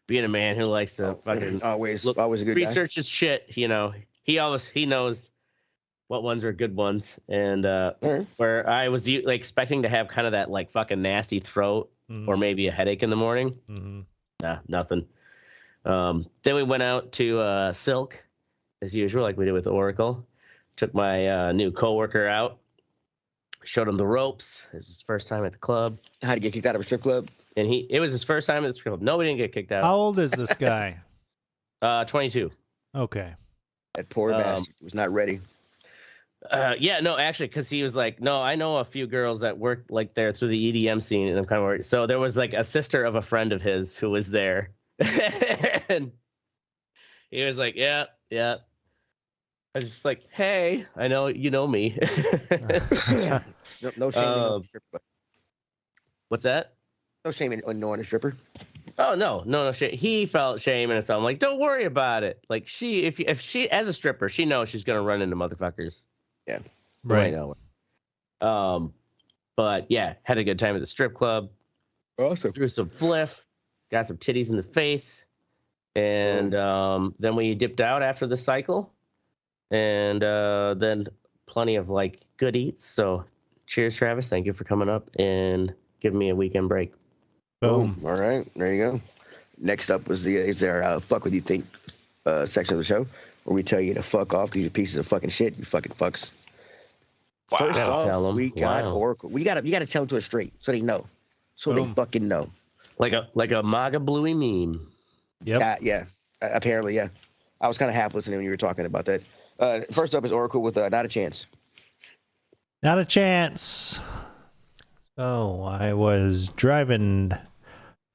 being a man who likes to fucking
always
look-
a good guy.
research his shit. He knows what ones are good ones, and
Alright.
where I was like expecting to have kind of that like fucking nasty throat
Mhm.
or maybe a headache in the morning.
Mhm.
Nah, nothing. Then we went out to Silk, as usual, like we did with Oracle. Took my new coworker out, showed him the ropes. It was his first time at the club,
How to get kicked out of a strip club?
and it was his first time at the strip club. Nobody didn't get kicked
How
out.
old is this guy?
22.
Okay.
That poor bastard was not ready.
Yeah, no, actually, because he was like, no, I know a few girls that work like there through the EDM scene, and I'm kind of worried. So there was like a sister of a friend of his who was there, and he was like, yeah. I was just like, hey, I know you know me.
No shame in knowing a stripper.
What's that?
No shame in knowing a stripper.
Oh no shit. He felt shame and stuff. I'm like, don't worry about it. Like if she as a stripper, she knows she's gonna run into motherfuckers.
Yeah.
Right.
But yeah, had a good time at the strip club.
Awesome.
Threw some fliff, got some titties in the face, and then we dipped out after the cycle, and then plenty of like good eats. So cheers, Travis. Thank you for coming up and giving me a weekend break.
Boom.
All right, there you go. Next up was is there fuck what you think section of the show where we tell you to fuck off because you're pieces of fucking shit. You fucking fucks.
Wow.
First
Gotta tell
off,
'em.
we got
Wow.
Oracle. You gotta tell them to it straight so they know, so they
Boom.
fucking know.
Like a MAGA bluey meme.
Yep.
Yeah. Apparently, yeah. I was kind of half listening when you were talking about that. First up is Oracle with Not a Chance.
Not a chance. So I was driving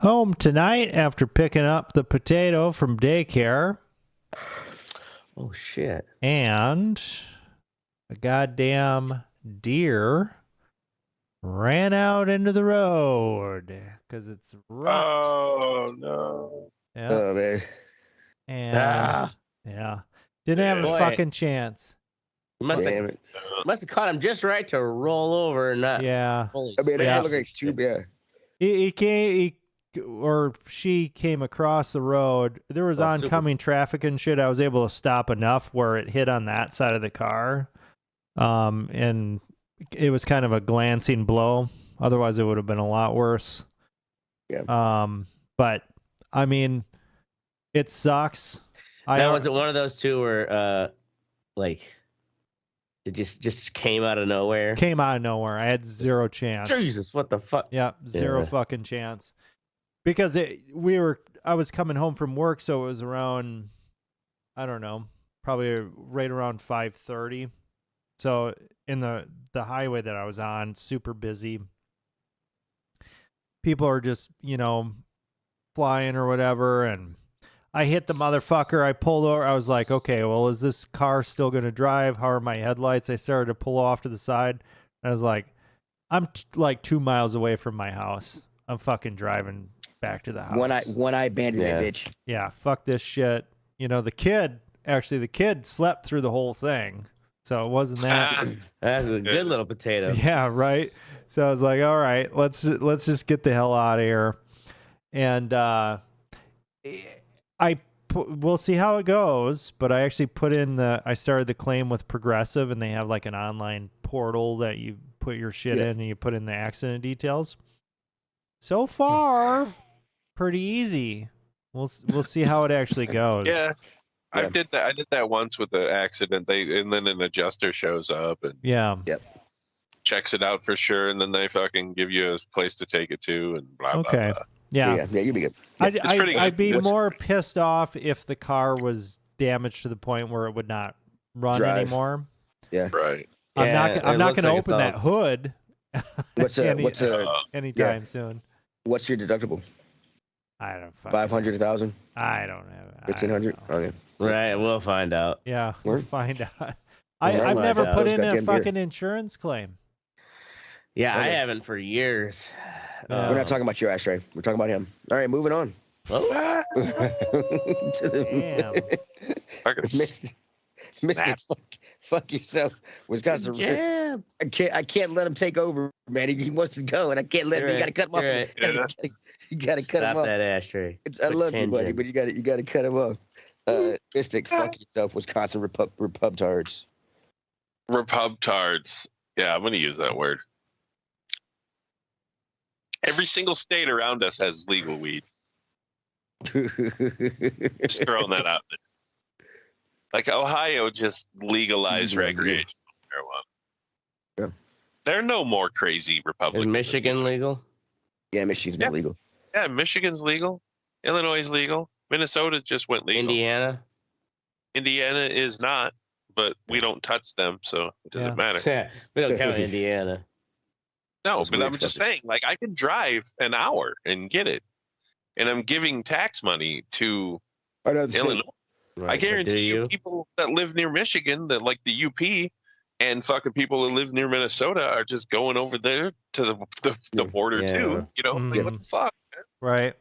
home tonight after picking up the potato from daycare,
Oh shit.
and a goddamn deer ran out into the road because it's rough.
Oh no.
Yeah.
Oh man.
And yeah, didn't have a
Boy.
fucking chance.
You must
Damn
have
it.
caught him just right to roll over and not
Yeah.
fully
I mean,
Yeah.
it looked like too bad.
She came across the road. There was
Oh,
oncoming traffic and shit. I was able to stop enough where it hit on that side of the car. And it was kind of a glancing blow. Otherwise it would have been a lot worse.
Yeah.
But I mean, it sucks.
Now, was it one of those two where like it just came out of nowhere?
Came out of nowhere. I had zero chance.
Jesus, what the fuck?
Yeah, zero
Yeah.
fucking chance. Because I was coming home from work, so it was around, I don't know, probably right around 5:30. So in the highway that I was on, super busy. People are just, flying or whatever, and I hit the motherfucker. I pulled over. I was like, okay, well, is this car still going to drive? How are my headlights? I started to pull off to the side. I was like, I'm like 2 miles away from my house. I'm fucking driving back to the house.
One eye bandit that bitch.
Yeah, fuck this shit. The kid slept through the whole thing. So it wasn't that.
That's a good little potato.
Yeah, right. So I was like, all right, let's just get the hell out of here. And we'll see how it goes, but I actually I started the claim with Progressive, and they have like an online portal that you put your shit in and you put in the accident details. So far, pretty easy. We'll see how it actually goes.
Yeah. I did that once with the accident. And then an adjuster shows up and
Yeah.
checks it out for sure, and then they fucking give you a place to take it to, and blah blah
Okay.
blah.
Yeah.
Yeah, you'd be good.
It's pretty good.
I'd be
What's-
more pissed off if the car was damaged to the point where it would not run
Drive.
anymore.
Right.
I'm
Yeah,
not
it
going
looks
to
like it's
open that hood anytime soon.
What's your deductible?
I don't fucking
500, 1,000,
I don't know.
1,500. Okay.
Right, we'll find out.
Yeah, we'll
Word?
find out.
Well,
I've
might
never
out.
put
Those
in a
goddamn deer.
fucking insurance claim.
Yeah, I
Okay.
haven't for years.
Yeah.
We're not talking about your ashtray. We're talking about him. All right, moving on.
Oh,
To the-
Damn.
Fucking
Mr.
snap.
Fuck yourself. Wisconsin.
yeah.
I can't let him take over, man. He wants to go, and I can't let him.
You're
You got to cut him off.
right.
You got to cut him
Stop
off.
that ashtray.
I
Quick
love you, buddy,
tangent.
but you got to cut him off. Mystic, fuck yourself, Wisconsin Repub Tards.
Repubtards. Yeah, I'm gonna use that word. Every single state around us has legal weed. Just throwing that out there. Like Ohio just legalized recreational marijuana.
Yeah.
There are no more crazy
Is
Republicans.
Michigan legal?
Yeah, Michigan's not legal.
Yeah, Michigan's legal. Illinois is legal. Minnesota just went legal. Indiana is not, but we don't touch them, so it doesn't matter.
Yeah, we don't count Indiana.
No,
That's
but
weird
I'm just
fucking-
saying, like, I can drive an hour and get it, and I'm giving tax money to
Another
Illinois.
state.
Right,
I
but do
guarantee you,
you?
people that live near Michigan, that like the UP, and fucking people who live near Minnesota are just going over there to the border
Yeah.
too. You know, like, what the fuck?
Right.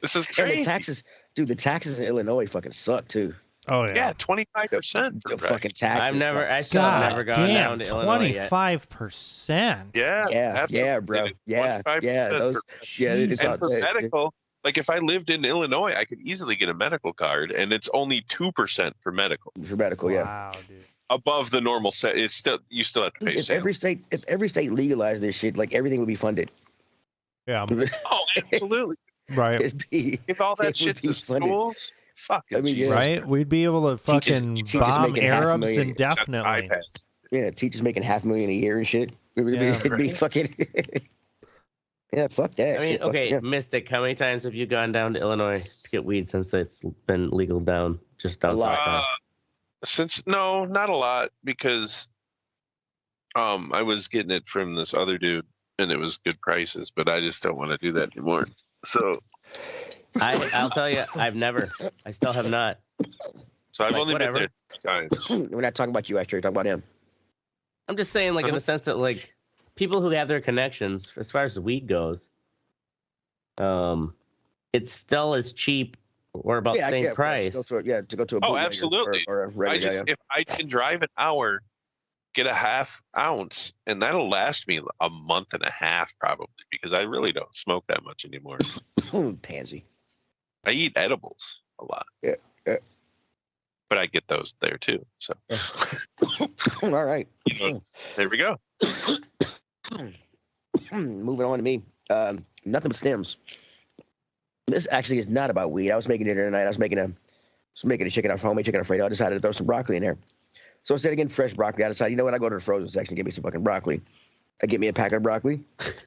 This is
And
crazy.
the taxes, dude, the taxes in Illinois fucking suck too.
Oh yeah.
Yeah, 25%
The fucking taxes.
I still have
God
never gone down
damn,
to Illinois yet.
25%.
Yeah,
Yeah, bro.
absolutely.
Yeah,
25%
those.
for-
Yeah, it's
and
not
for
that.
medical, like if I lived in Illinois, I could easily get a medical card, and it's only 2% for medical.
For medical, yeah.
Wow, dude.
Above the normal set, it's still you still have to pay
If
sales.
every state legalized this shit, like everything would be funded.
Yeah.
Oh, absolutely.
Right.
It'd be,
Give all that
It
shit
would be
to
funded.
schools. Fucking
I mean, yeah.
Jesus.
Right? We'd be able to fucking
teachers
bomb
making
Arabs
$500,000.
indefinitely.
iPads.
yeah, teachers making $500,000 a year and shit. It'd be
right.
fucking. Yeah, fuck that.
I mean,
shit, fuck-
okay,
yeah.
Mystic, how many times have you gone down to Illinois to get weed since it's been legal down
A lot.
south?
Since no, not a lot, because I was getting it from this other dude and it was good prices, but I just don't want to do that anymore. So
I'll tell you, I still have not.
I've
Like,
only
whatever.
been there 2 times.
We're not talking about you, actually. We're talking about him.
I'm just saying, like, in the sense that, like, people who have their connections, as far as the weed goes, it's still as cheap or about the same price.
To go to a
Oh,
bootlegger
absolutely.
or a regular.
If I can drive an hour, get a half ounce, and that'll last me a month and a half probably, because I really don't smoke that much anymore.
Pansy.
I eat edibles a lot.
Yeah.
But I get those there too. So
All right.
you know, there we go.
Moving on to me. Nothing but stems. This actually is not about weed. I was making dinner tonight. I was making a chicken Alfredo. I decided to throw some broccoli in there. So instead of getting fresh broccoli, I decided, you know what? I go to the frozen section, get me some fucking broccoli. I get me a pack of broccoli.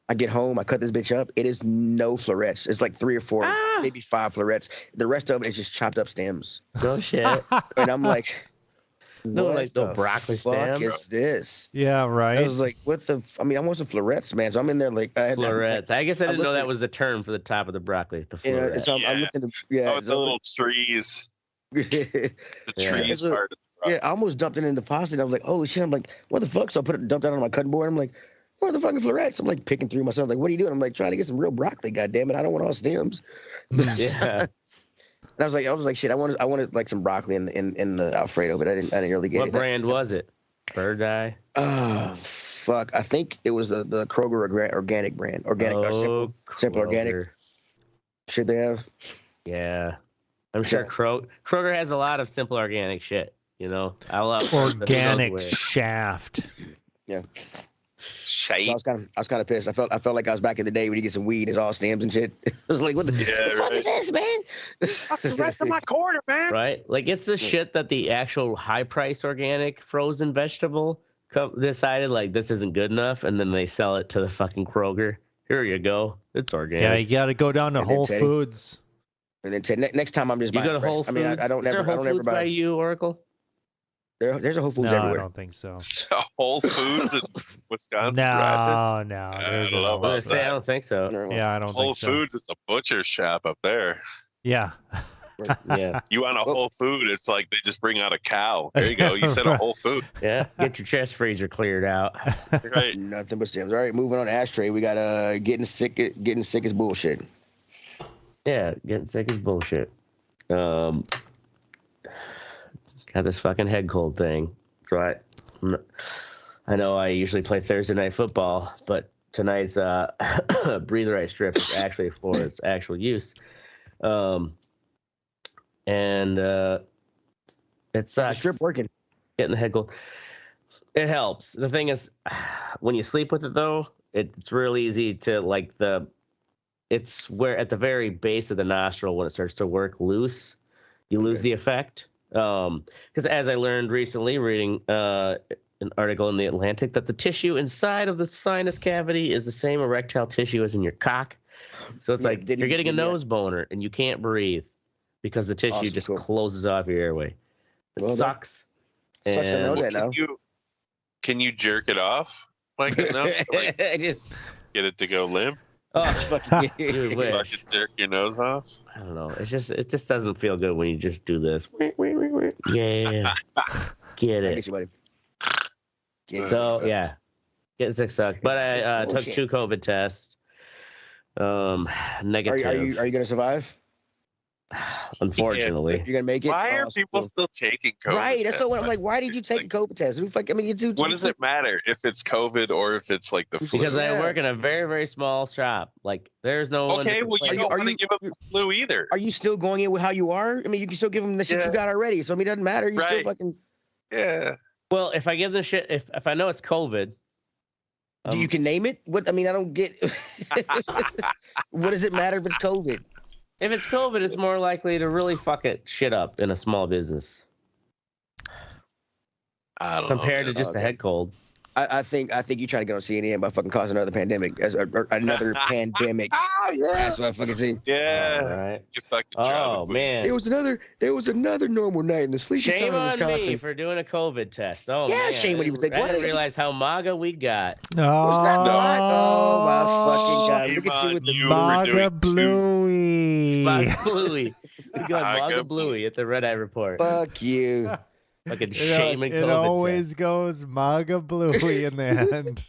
I get home, I cut this bitch up. It is no florets. It's like 3 or 4, maybe 5 florets. The rest of it is just chopped up stems.
No shit.
And I'm like,
No,
what
like the
the
broccoli
fuck
stem.
is this?
Yeah, right.
I was like, what the? I mean, I want some florets, man. So I'm in there like
Florets. I guess I
I
didn't know
looked
that
at-
was the term for the top of the broccoli. The
You know,
floret.
so I'm looking at yeah.
Oh, it's the little trees. The
Yeah.
trees
So-
part of the
Yeah, I almost dumped it in the pasta. And I was like, holy shit. I'm like, what the fuck? So I dumped it on my cutting board. I'm like, what are the fucking florets? I'm like picking through myself. Like, what are you doing? I'm like, trying to get some real broccoli. God damn it. I don't want all stems.
Yeah.
And I was like, shit. I wanted like some broccoli in the Alfredo, but I didn't really get
What
it.
brand was it? Bird Eye.
Oh fuck! I think it was the Kroger organic brand, organic or simple organic.
Kroger.
Shit they have.
Yeah, I'm sure
Yeah.
Kroger has a lot of simple organic shit. You know, I love
Organic shaft.
So
shape.
I was kind of pissed. I felt like I was back in the day when you get some weed, it's all stems and shit. I was like, what the fuck is this, man?
What's the rest of my quarter, man?
Right? Like it's the shit that the actual high-priced organic frozen vegetable decided like this isn't good enough, and then they sell it to the fucking Kroger. Here you go, it's
Yeah,
organic.
you got to go down to
And then
Whole
Teddy.
Foods.
And then next time I'm just
You
buying
go to
fresh.
Whole Foods.
I mean, I don't
Is there
never, I
Whole
don't ever
Foods by
buy.
you, Oracle?
There's a Whole Foods
No, I
everywhere.
don't think so.
Whole Foods in Wisconsin.
No, no.
I
There's
don't know
I was
about
gonna say I
that.
don't think so.
Yeah, I don't
Whole
think so.
Foods is a butcher shop up there.
Yeah.
Yeah,
You want a Whole Food? It's like they just bring out a cow. There you go. You said a Whole Food,
yeah. Get your chest freezer cleared out.
right?
Nothing but stems. All right, moving on to ashtray. We got getting sick is bullshit.
Yeah, getting sick is bullshit. Got this fucking head cold thing. So I know I usually play Thursday night football, but tonight's breather ice strip is actually for its actual use. And it
The
sucks.
strip working.
Getting the head cold. It helps. The thing is, when you sleep with it though, it's real easy to like it's where at the very base of the nostril when it starts to work loose, you lose the effect. Because as I learned recently, reading an article in the Atlantic, that the tissue inside of the sinus cavity is the same erectile tissue as in your cock. So it's like you're getting a nose boner and you can't breathe because the tissue just closes off your airway. It sucks.
Sucks to know that now.
Can you jerk it off? Like enough? Like,
just
get it to go limp?
Oh, fucking you wish.
Fucking jerk your nose off?
I don't know. It just doesn't feel good when you just do this. Yeah. Get it.
I get you, buddy.
So yeah, getting sick sucks. But I took 2 COVID tests. Negative.
Are you gonna survive?
Unfortunately,
you're gonna make it.
Why are people still taking COVID?
Right. That's
tests?
what I'm like. Why did you take a COVID test? I mean,
what does it matter if it's COVID or if it's like the flu?
Because I work in a very, very small shop. Like, there's no.
Okay, well, you don't want to give up the flu either.
Are you still going in with how you are? I mean, you can still give them the shit you got already. So I mean, it doesn't matter. You still fucking.
Yeah.
Well, if I give the shit, if I know it's COVID.
You can name it. What I mean, I don't get. What does it matter if it's COVID?
If it's COVID, it's more likely to really fuck shit up in a small business.
I don't
compared
know,
to just a head cold.
I think you trying to get on CNN by fucking causing another pandemic another pandemic.
Yeah.
That's what I fucking see.
Yeah.
All right.
You fucking
Oh man.
There was another normal night in the sleepy
Shame
town
on
in Wisconsin.
me for doing a COVID test. Oh
yeah,
man.
shame on you.
I didn't realize how MAGA we got.
No.
Oh my fucking god! Look at you with the
MAGA Bluey.
MAGA Bluey. We got MAGA Bluey at the Red Eye Report.
Fuck you.
Fucking shame and COVID.
It always goes MAGA Bluey in the end.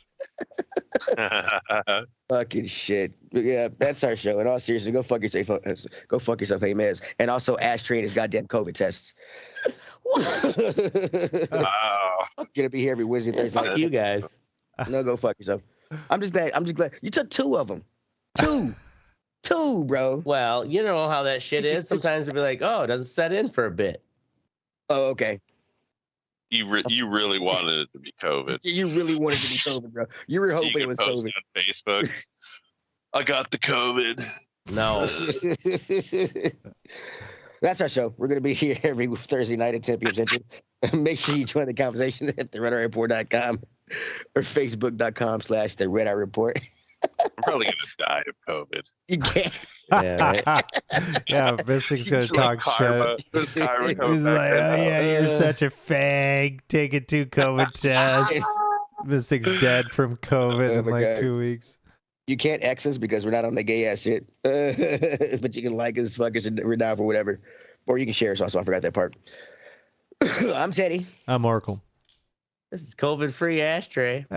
Fucking shit. But yeah, that's our show. In all seriousness, go fuck yourself. Go fuck yourself, hey Mez. And also Ashtray and his goddamn COVID tests.
Wow.
Gonna be here every Wednesday, Thursday.
Fuck you guys.
No, go fuck yourself. I'm just glad you took 2 of them. 2, bro.
Well, you know how that shit is. Sometimes it'll be like, oh, it doesn't set in for a bit.
Oh, okay.
You really wanted it to be COVID.
You really wanted it to be COVID, bro. You were hoping it was
post
COVID.
on Facebook. I got the COVID.
No.
That's our show. We're going to be here every Thursday night at 10 p.m. Central. Make sure you join the conversation at theredeyereport.com or facebook.com/the Red Eye Report.
I'm probably going to die of COVID.
You can't.
Yeah, right.
Yeah, Mystic's going to talk shit. He's like, oh, yeah, you're such a fag. Taking 2 COVID tests. Mystic's dead from COVID in like 2 weeks.
You can't X us because we're not on the gay ass shit. But you can like us, fuck us, and we're down for whatever. Or you can share us also. I forgot that part. I'm Teddy.
I'm Oracle.
This is COVID-free Ashtray.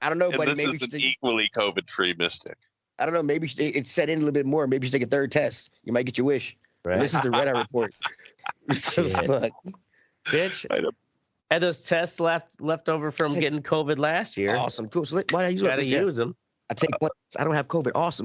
I don't know,
and
buddy.
this is an equally COVID-free Mystic.
I don't know. Maybe it's set in a little bit more. Maybe you should take a 3rd test. You might get your wish.
Right.
This is the Red Eye Report. Fuck.
Bitch. Had those tests left over from getting COVID last year.
Awesome. Cool. So why not use them?
Gotta use them.
I take one. I don't have COVID. Awesome.